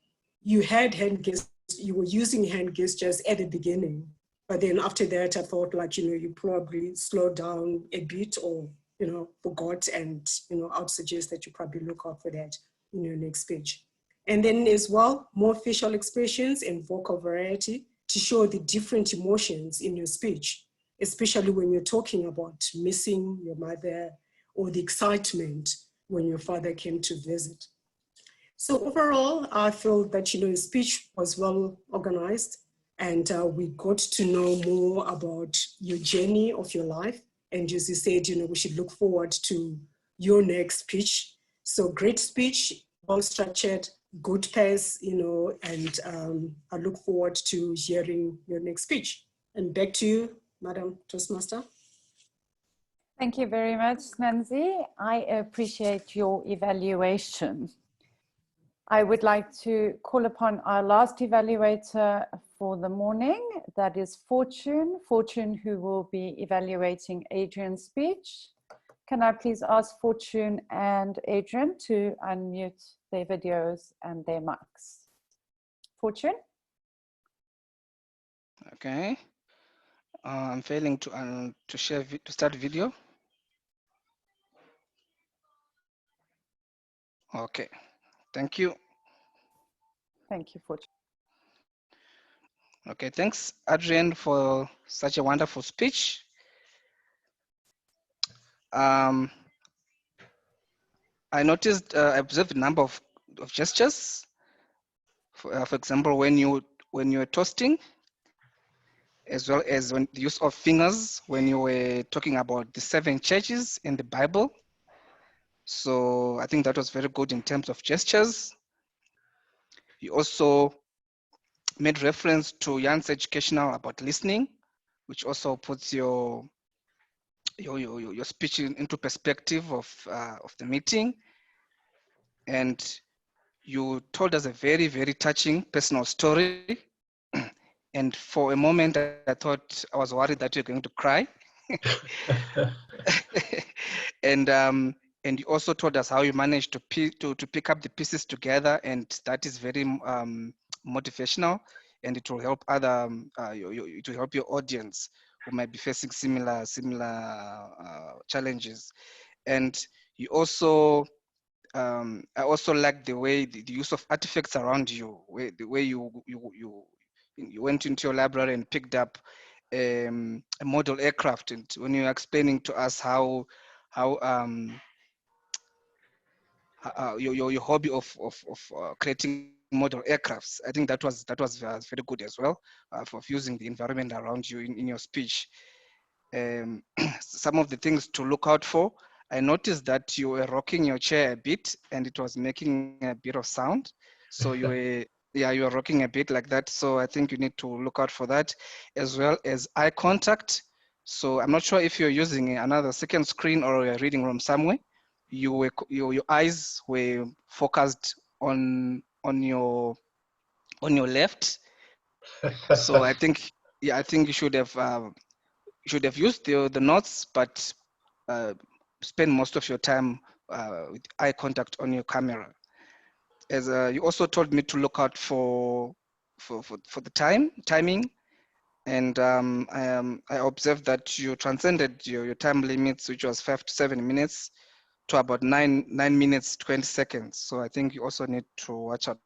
You had hand gestures, you were using hand gestures at the beginning, but then after that, I thought, like, you know, you probably slowed down a bit or, you know, forgot, and, you know, I'd suggest that you probably look out for that in your next speech. And then as well, more facial expressions and vocal variety to show the different emotions in your speech, especially when you're talking about missing your mother or the excitement when your father came to visit. So overall, I feel that, you know, your speech was well organized, and we got to know more about your journey of your life. And as you said, you know, we should look forward to your next speech. So great speech, well structured, good pace, you know, and I look forward to hearing your next speech. And back to you, Madam Toastmaster. Thank you very much, Nancy. I appreciate your evaluation. I would like to call upon our last evaluator for the morning. That is Fortune. Fortune, who will be evaluating Adrian's speech. Can I please ask Fortune and Adrian to unmute their videos and their mics? Fortune? Okay. I'm failing to start video. Okay. Thank you. Thank you, Fortune. Okay, thanks, Adrian, for such a wonderful speech. I noticed, I observed a number of gestures. For example, when you're toasting, as well as when the use of fingers when you were talking about the 7 churches in the Bible. So I think that was very good in terms of gestures. You also made reference to Jan's educational about listening, which also puts your speech into perspective of the meeting. And you told us a very, very touching personal story. And for a moment, I thought, I was worried that you're going to cry. And you also told us how you managed to pick up the pieces together, and that is very motivational, and it will help it will help your audience who might be facing similar challenges. And you also, I also like the way the use of artifacts around you, the way you went into your library and picked up a model aircraft, and when you were explaining to us how your hobby of creating model aircrafts, I think that was very good as well, for using the environment around you in your speech. Some of the things to look out for, I noticed that you were rocking your chair a bit and it was making a bit of sound. So you were, yeah, you were rocking a bit like that. So I think you need to look out for that, as well as eye contact. So I'm not sure if you're using another second screen or a reading room somewhere. Your eyes were focused on your left. So I think, yeah, I think you should have used the notes, but spend most of your time with eye contact on your camera. As you also told me to look out for the timing, and I observed that you transcended your time limits, which was 5 to 7 minutes, to about 9 minutes 20 seconds. So I think you also need to watch out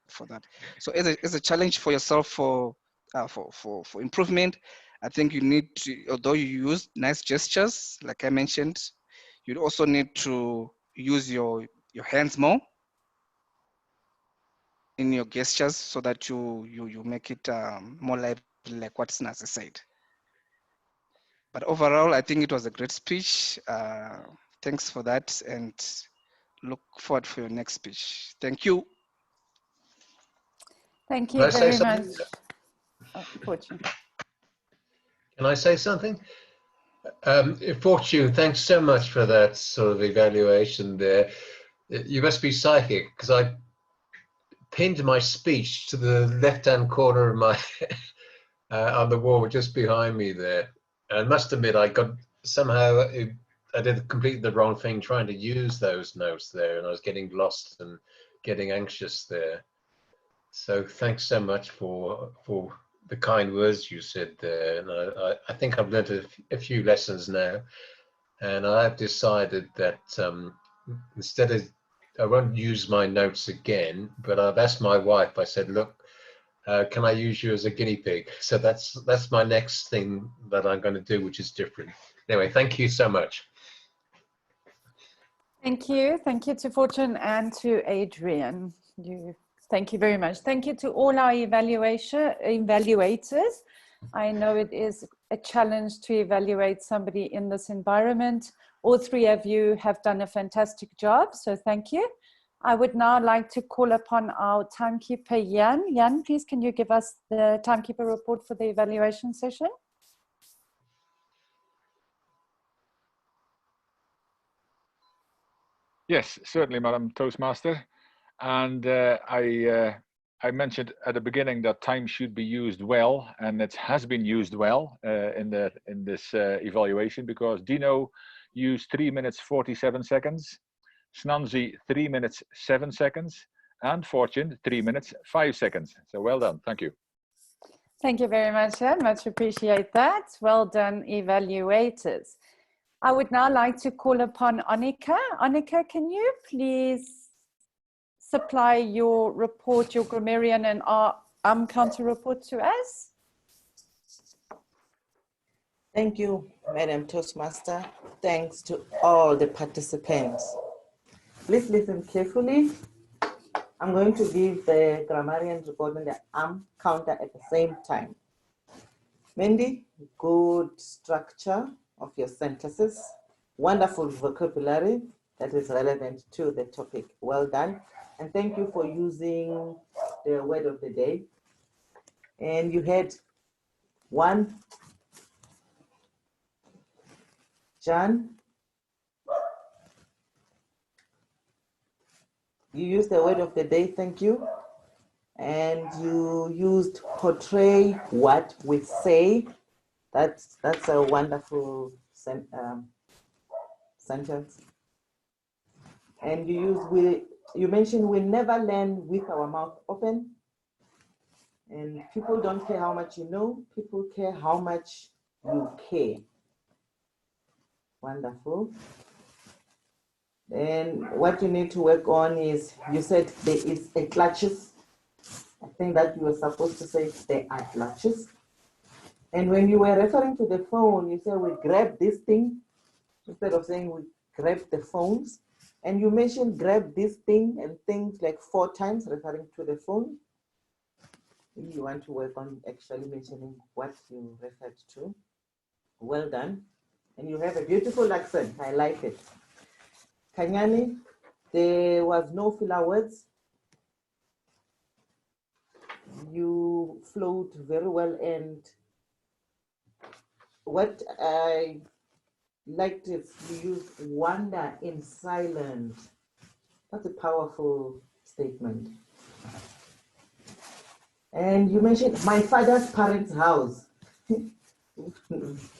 for that. So as a challenge for yourself for improvement, I think you need to, although you use nice gestures, like I mentioned, you also need to use your hands more in your gestures so that you make it more lively, like what Snazzy said. But overall, I think it was a great speech. Thanks for that, and look forward for your next speech. Thank you. Thank you very much. Can I say something? Fortune, thanks so much for that sort of evaluation there. You must be psychic, because I pinned my speech to the left-hand corner of my on the wall just behind me there. And I must admit, I got somehow I did completely the wrong thing trying to use those notes there, and I was getting lost and getting anxious there. So thanks so much for the kind words you said there, and I think I've learned a few lessons now, and I've decided that instead of, I won't use my notes again, but I've asked my wife, I said, look, can I use you as a guinea pig? So that's my next thing that I'm going to do, which is different. Anyway, thank you so much. Thank you to Fortune and to Adrian. Thank you very much. Thank you to all our evaluators. I know it is a challenge to evaluate somebody in this environment. All 3 of you have done a fantastic job, so thank you. I would now like to call upon our timekeeper, Jan. Jan, please, can you give us the timekeeper report for the evaluation session? Yes, certainly, Madam Toastmaster. And I mentioned at the beginning that time should be used well, and it has been used well in this evaluation, because Dino used 3 minutes 47 seconds, Snanzi 3 minutes 7 seconds, and Fortune 3 minutes 5 seconds. So well done. Thank you. Thank you very much, Jan. Much appreciate that. Well done, evaluators. I would now like to call upon Annika. Annika, can you please supply your report, your grammarian and counter report to us? Thank you, Madam Toastmaster. Thanks to all the participants. Please listen carefully. I'm going to give the grammarian recording the counter at the same time. Mandy, good structure of your sentences. Wonderful vocabulary that is relevant to the topic. Well done. And thank you for using the word of the day. And you had one. John, you used the word of the day, thank you. And you used portray what we say. That's a wonderful sentence. And you mentioned we never learn with our mouth open. And people don't care how much you know, people care how much you care. Wonderful. And what you need to work on is, you said there is a clutches. I think that you were supposed to say there are clutches. And when you were referring to the phone, you said we grab this thing instead of saying we grab the phones. And you mentioned grab this thing and things like 4 times referring to the phone. Maybe you want to work on actually mentioning what you referred to. Well done. And you have a beautiful accent. I like it. Kanyani, there was no filler words. You flowed very well, and what I liked is you used wonder in silence. That's a powerful statement. And you mentioned my father's parents' house.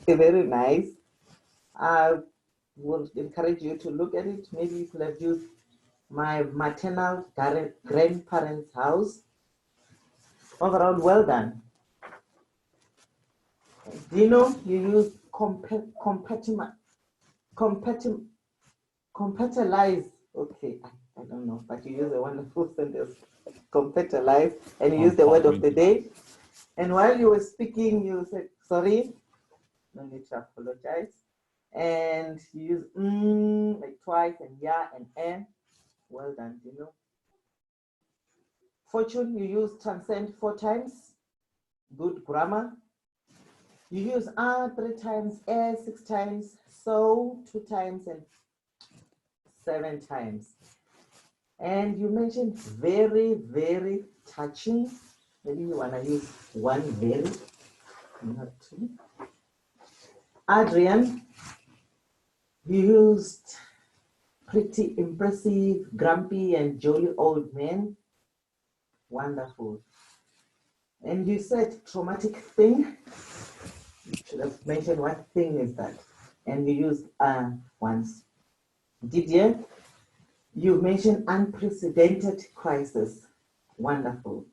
Very nice. I would encourage you to look at it. Maybe you could have used my maternal grandparents' house. Overall, well done. Dino, you used compatibilize. Okay, I don't know, but you use a wonderful sentence, compatibilize, and you use the word of the day. And while you were speaking, you said, sorry, no need to apologize. And you use like twice, and yeah, and eh. Well done, Dino. Fortune, you use transcend 4 times. Good grammar. You use 3 times, 6 times, so 2 times, and 7 times. And you mentioned very, very touching. Maybe you want to use 1 very, not 2. Adrian, you used pretty impressive, grumpy, and jolly old man. Wonderful. And you said traumatic thing. You should have mentioned what thing is that. And you used once. Didier, you mentioned unprecedented crisis. Wonderful.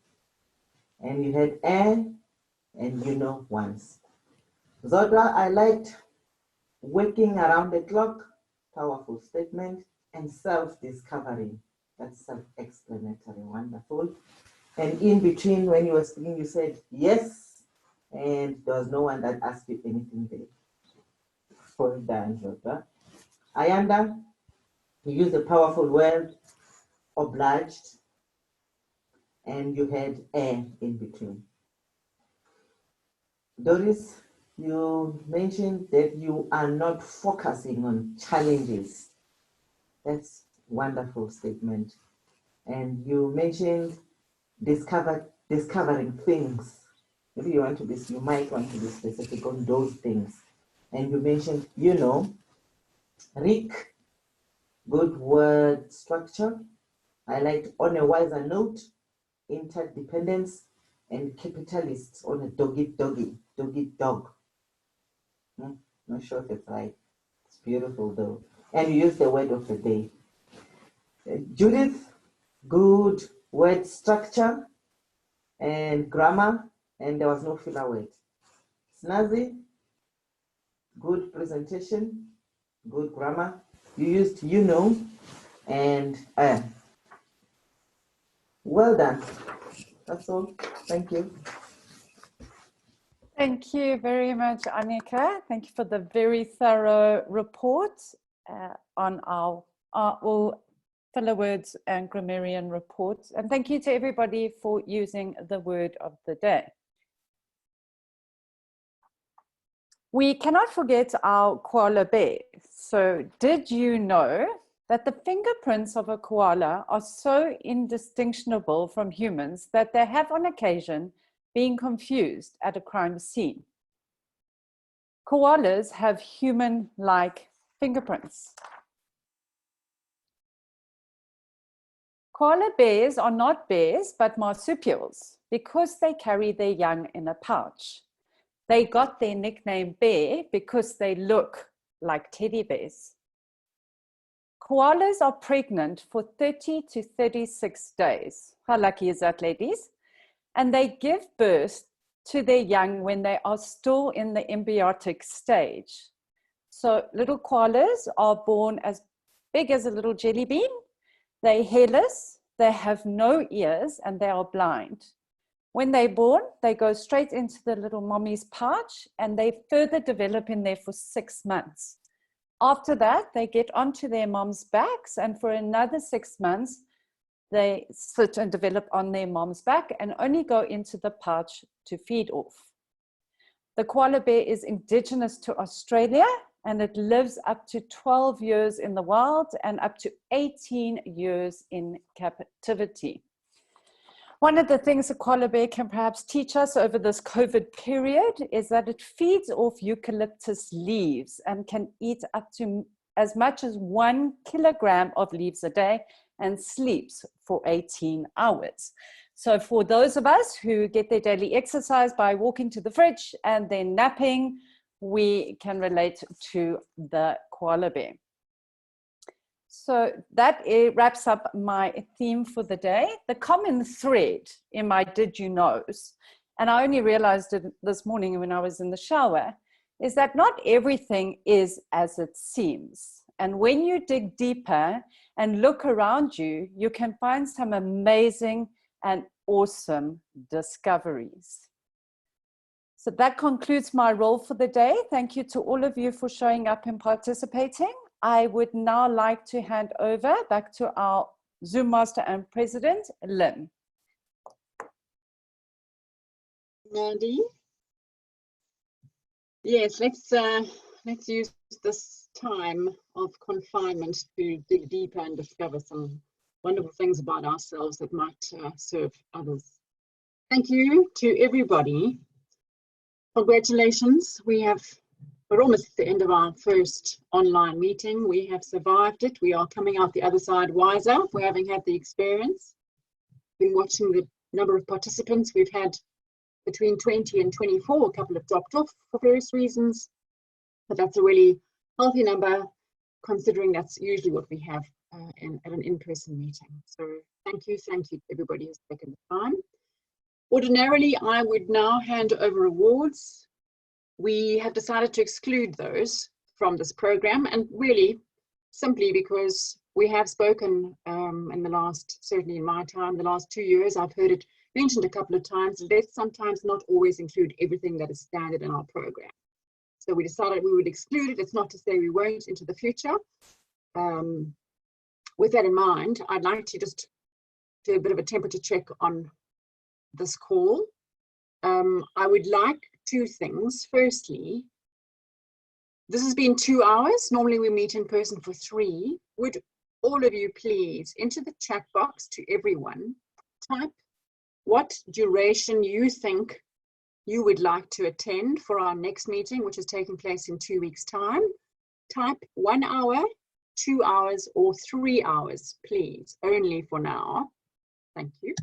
And you had and you know once. Zodra, I liked working around the clock. Powerful statement. And self-discovery. That's self-explanatory. Wonderful. And in between, when you were speaking, you said yes, and there was no one that asked you anything there. Well done, Zodra. Ayanda, you used a powerful word, obliged, and you had in between. Doris, you mentioned that you are not focusing on challenges. That's a wonderful statement. And you mentioned discovering things. Maybe you might want to be specific on those things. And you mentioned, you know. Rick, good word structure. I liked on a wiser note, interdependence, and capitalists on a dog. Not sure if it's right. It's beautiful though. And you use the word of the day. Judith, good word structure and grammar, and there was no filler word. Snazzy, good presentation, good grammar. You used you know and well done. That's all. Thank you. Thank you very much, Annika. Thank you for the very thorough report on our all filler words and grammarian reports. And thank you to everybody for using the word of the day. We cannot forget our koala bear. So did you know that the fingerprints of a koala are so indistinguishable from humans that they have on occasion been confused at a crime scene? Koalas have human-like fingerprints. Koala bears are not bears, but marsupials because they carry their young in a pouch. They got their nickname bear because they look like teddy bears. Koalas are pregnant for 30 to 36 days. How lucky is that, ladies? And they give birth to their young when they are still in the embryonic stage. So little koalas are born as big as a little jelly bean. They're hairless, they have no ears, and they are blind. When they're born, they go straight into the little mommy's pouch and they further develop in there for 6 months. After that, they get onto their mom's backs, and for another 6 months, they sit and develop on their mom's back and only go into the pouch to feed off. The koala bear is indigenous to Australia, and it lives up to 12 years in the wild and up to 18 years in captivity. One of the things a koala bear can perhaps teach us over this COVID period is that it feeds off eucalyptus leaves and can eat up to as much as 1 kilogram of leaves a day and sleeps for 18 hours. So for those of us who get their daily exercise by walking to the fridge and then napping, we can relate to the koala bear. So that wraps up my theme for the day. The common thread in my did you knows, and I only realized it this morning when I was in the shower, is that not everything is as it seems. And when you dig deeper and look around you, you can find some amazing and awesome discoveries. So that concludes my role for the day. Thank you to all of you for showing up and participating. I would now like to hand over back to our Zoom Master and President, Lynn. Mandy? Yes, let's use this time of confinement to dig deeper and discover some wonderful things about ourselves that might serve others. Thank you to everybody. Congratulations. We're almost at the end of our first online meeting. We have survived it. We are coming out the other side wiser for having had the experience. Been watching the number of participants. We've had between 20 and 24. A couple have dropped off for various reasons, but that's a really healthy number considering that's usually what we have at an in-person meeting. So thank you to everybody who's taken the time. Ordinarily, I would now hand over awards. We have decided to exclude those from this program, and really simply because we have spoken in the last, certainly in my time, the last 2 years, I've heard it mentioned a couple of times, let's sometimes not always include everything that is standard in our program. So we decided we would exclude it. It's not to say we won't into the future. With that in mind, I'd like to just do a bit of a temperature check on this call. I would like 2 things. Firstly, this has been 2 hours. Normally we meet in person for 3. Would all of you please, into the chat box to everyone, type what duration you think you would like to attend for our next meeting, which is taking place in 2 weeks' time. Type 1 hour, 2 hours, or 3 hours, please, only for now. Thank you.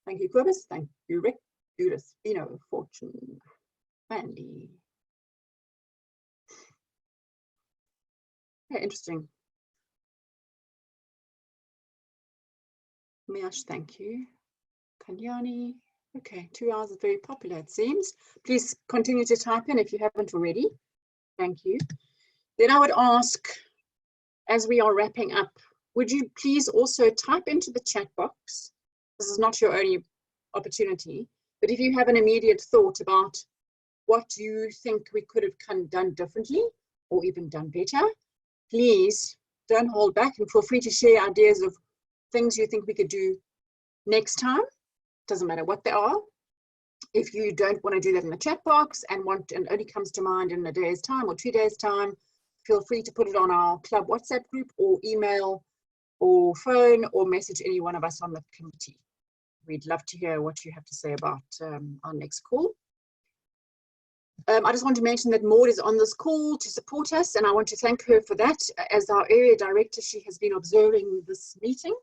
Thank you, Cobus. Thank you, Rick, Judith, Fortune, Mandy. Yeah, interesting. Miash, thank you. Kalyani. Okay, 2 hours is very popular, it seems. Please continue to type in if you haven't already. Thank you. Then I would ask, as we are wrapping up, would you please also type into the chat box This is not your only opportunity, but if you have an immediate thought about what you think we could have done differently or even done better, please don't hold back and feel free to share ideas of things you think we could do next time. Doesn't matter what they are. If you don't want to do that in the chat box and only comes to mind in a day's time or 2 days time, feel free to put it on our club WhatsApp group or email or phone or message any one of us on the committee. We'd love to hear what you have to say about our next call. I just want to mention that Maud is on this call to support us, and I want to thank her for that. As our area director, she has been observing this meeting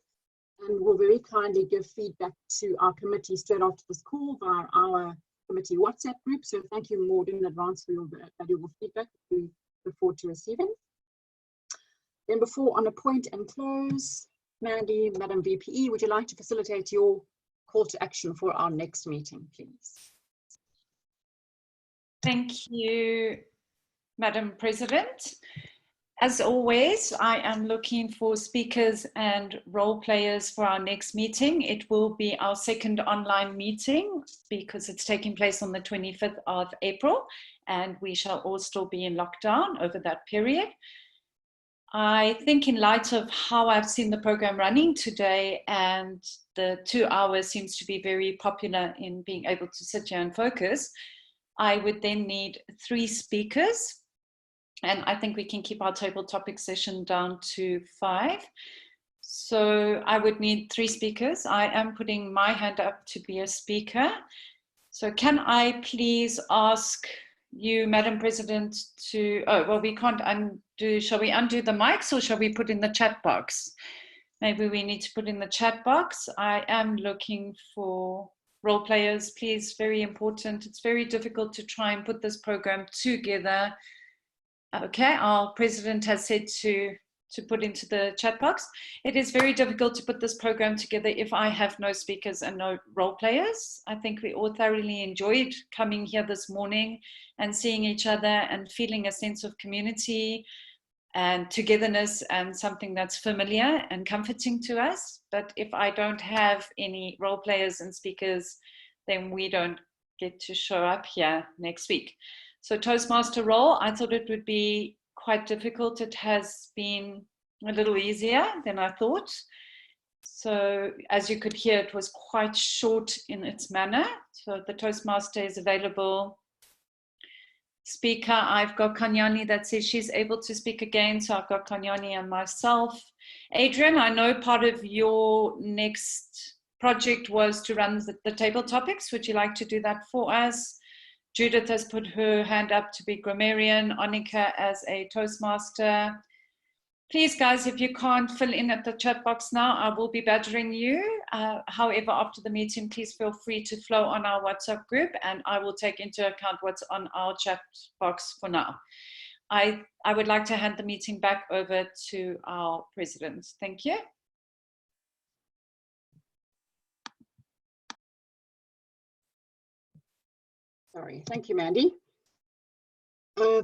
and will very kindly give feedback to our committee straight after this call via our committee WhatsApp group. So thank you, Maud, in advance for your valuable feedback. We look forward to receiving. Then before on a point and close, Mandy, Madam VPE, would you like to facilitate your call to action for our next meeting, please? Thank you, Madam President. As always, I am looking for speakers and role players for our next meeting. It will be our second online meeting because it's taking place on the 25th of April, and we shall all still be in lockdown over that period. I think in light of how I've seen the program running today, and the 2 hours seems to be very popular in being able to sit here and focus, I would then need 3 speakers, and I think we can keep our table topic session down to 5. So I would need 3 speakers. I am putting my hand up to be a speaker. So can I please ask you, Madam President, to, oh, well, we can't undo, shall we undo the mics or shall we put in the chat box? Maybe we need to put in the chat box. I am looking for role players, please, very important. It's very difficult to try and put this program together. Okay, our president has said to put into the chat box. It is very difficult to put this program together if I have no speakers and no role players. I think we all thoroughly enjoyed coming here this morning and seeing each other and feeling a sense of community and togetherness and something that's familiar and comforting to us. But if I don't have any role players and speakers, then we don't get to show up here next week. So Toastmaster role, I thought it would be quite difficult. It has been a little easier than I thought. So as you could hear, it was quite short in its manner. So the Toastmaster is available. Speaker, I've got Kanyani that says she's able to speak again. So I've got Kanyani and myself. Adrian, I know part of your next project was to run the table topics. Would you like to do that for us? Judith has put her hand up to be grammarian, Annika as a Toastmaster. Please, guys, if you can't fill in at the chat box now, I will be badgering you. However, after the meeting, please feel free to flow on our WhatsApp group, and I will take into account what's on our chat box for now. I would like to hand the meeting back over to our president. Thank you. Sorry, thank you, Mandy.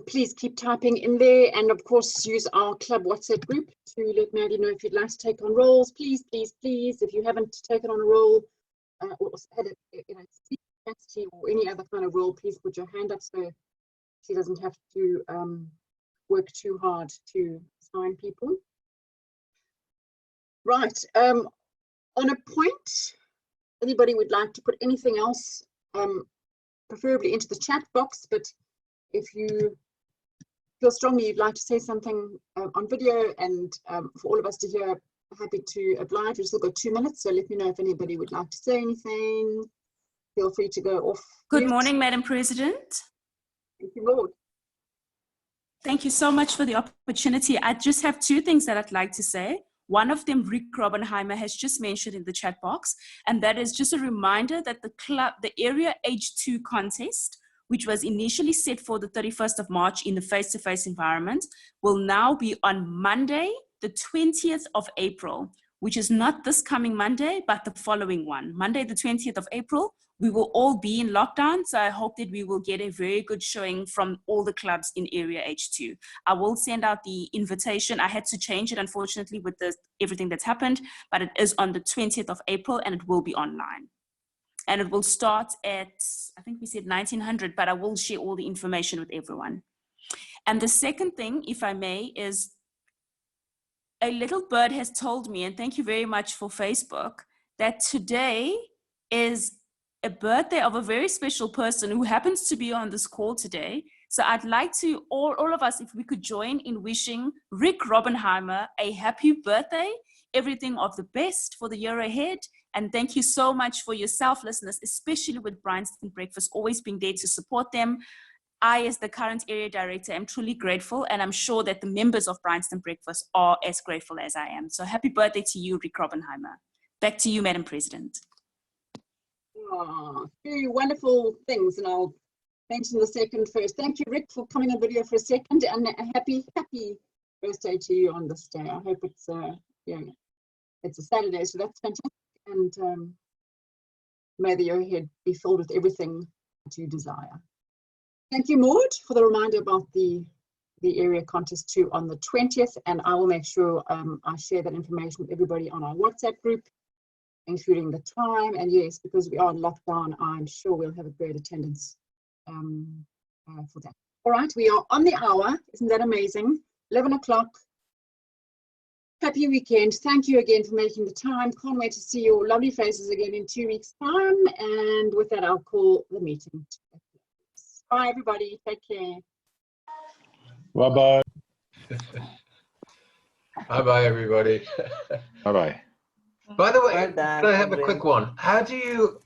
Please keep typing in there, and of course use our club WhatsApp group to let Mandy know if you'd like to take on roles. Please, please, please, if you haven't taken on a role or had a capacity or any other kind of role, please put your hand up so she doesn't have to work too hard to assign people. Right, on a point, anybody would like to put anything else, preferably into the chat box, but if you feel strongly you'd like to say something on video and for all of us to hear, happy to oblige. We've still got 2 minutes, so let me know if anybody would like to say anything. Feel free to go off. Good morning, Madam President. Thank you, Lord. Thank you so much for the opportunity. I just have 2 things that I'd like to say. One of them, Rick Robbenheimer has just mentioned in the chat box, and that is just a reminder that the Area Age 2 contest, which was initially set for the 31st of March in the face-to-face environment, will now be on Monday, the 20th of April, which is not this coming Monday, but the following one. Monday, the 20th of April we will all be in lockdown. So I hope that we will get a very good showing from all the clubs in Area H2. I will send out the invitation. I had to change it, unfortunately, with everything that's happened, but it is on the 20th of April and it will be online. And it will start at, I think we said 1900, but I will share all the information with everyone. And the second thing, if I may, is a little bird has told me, and thank you very much for Facebook, that today is a birthday of a very special person who happens to be on this call today. So I'd like to, all of us, if we could join in wishing Rick Robbenheimer a happy birthday, everything of the best for the year ahead. And thank you so much for your selflessness, especially with Bryanston Breakfast, always being there to support them. I, as the current area director, am truly grateful, and I'm sure that the members of Bryanston Breakfast are as grateful as I am. So happy birthday to you, Rick Robbenheimer. Back to you, Madam President. Oh, very wonderful things, and I'll mention the second first. Thank you, Rick, for coming on video for a second, and a happy birthday to you on this day. I hope it's it's a Saturday, so that's fantastic, and may the year ahead be filled with everything that you desire. Thank you, Maud, for the reminder about the area contest too on the 20th, and I will make sure I share that information with everybody on our WhatsApp group, including the time. And yes, because we are in lockdown, I'm sure we'll have a great attendance for that. All right, we are on the hour. Isn't that amazing? 11 o'clock. Happy weekend. Thank you again for making the time. Can't wait to see your lovely faces again in 2 weeks' time. And with that, I'll call the meeting. Bye, everybody. Take care. Bye-bye. Bye-bye, everybody. Bye-bye. By the way, Well done, can I have a Adrian. quick one? How do you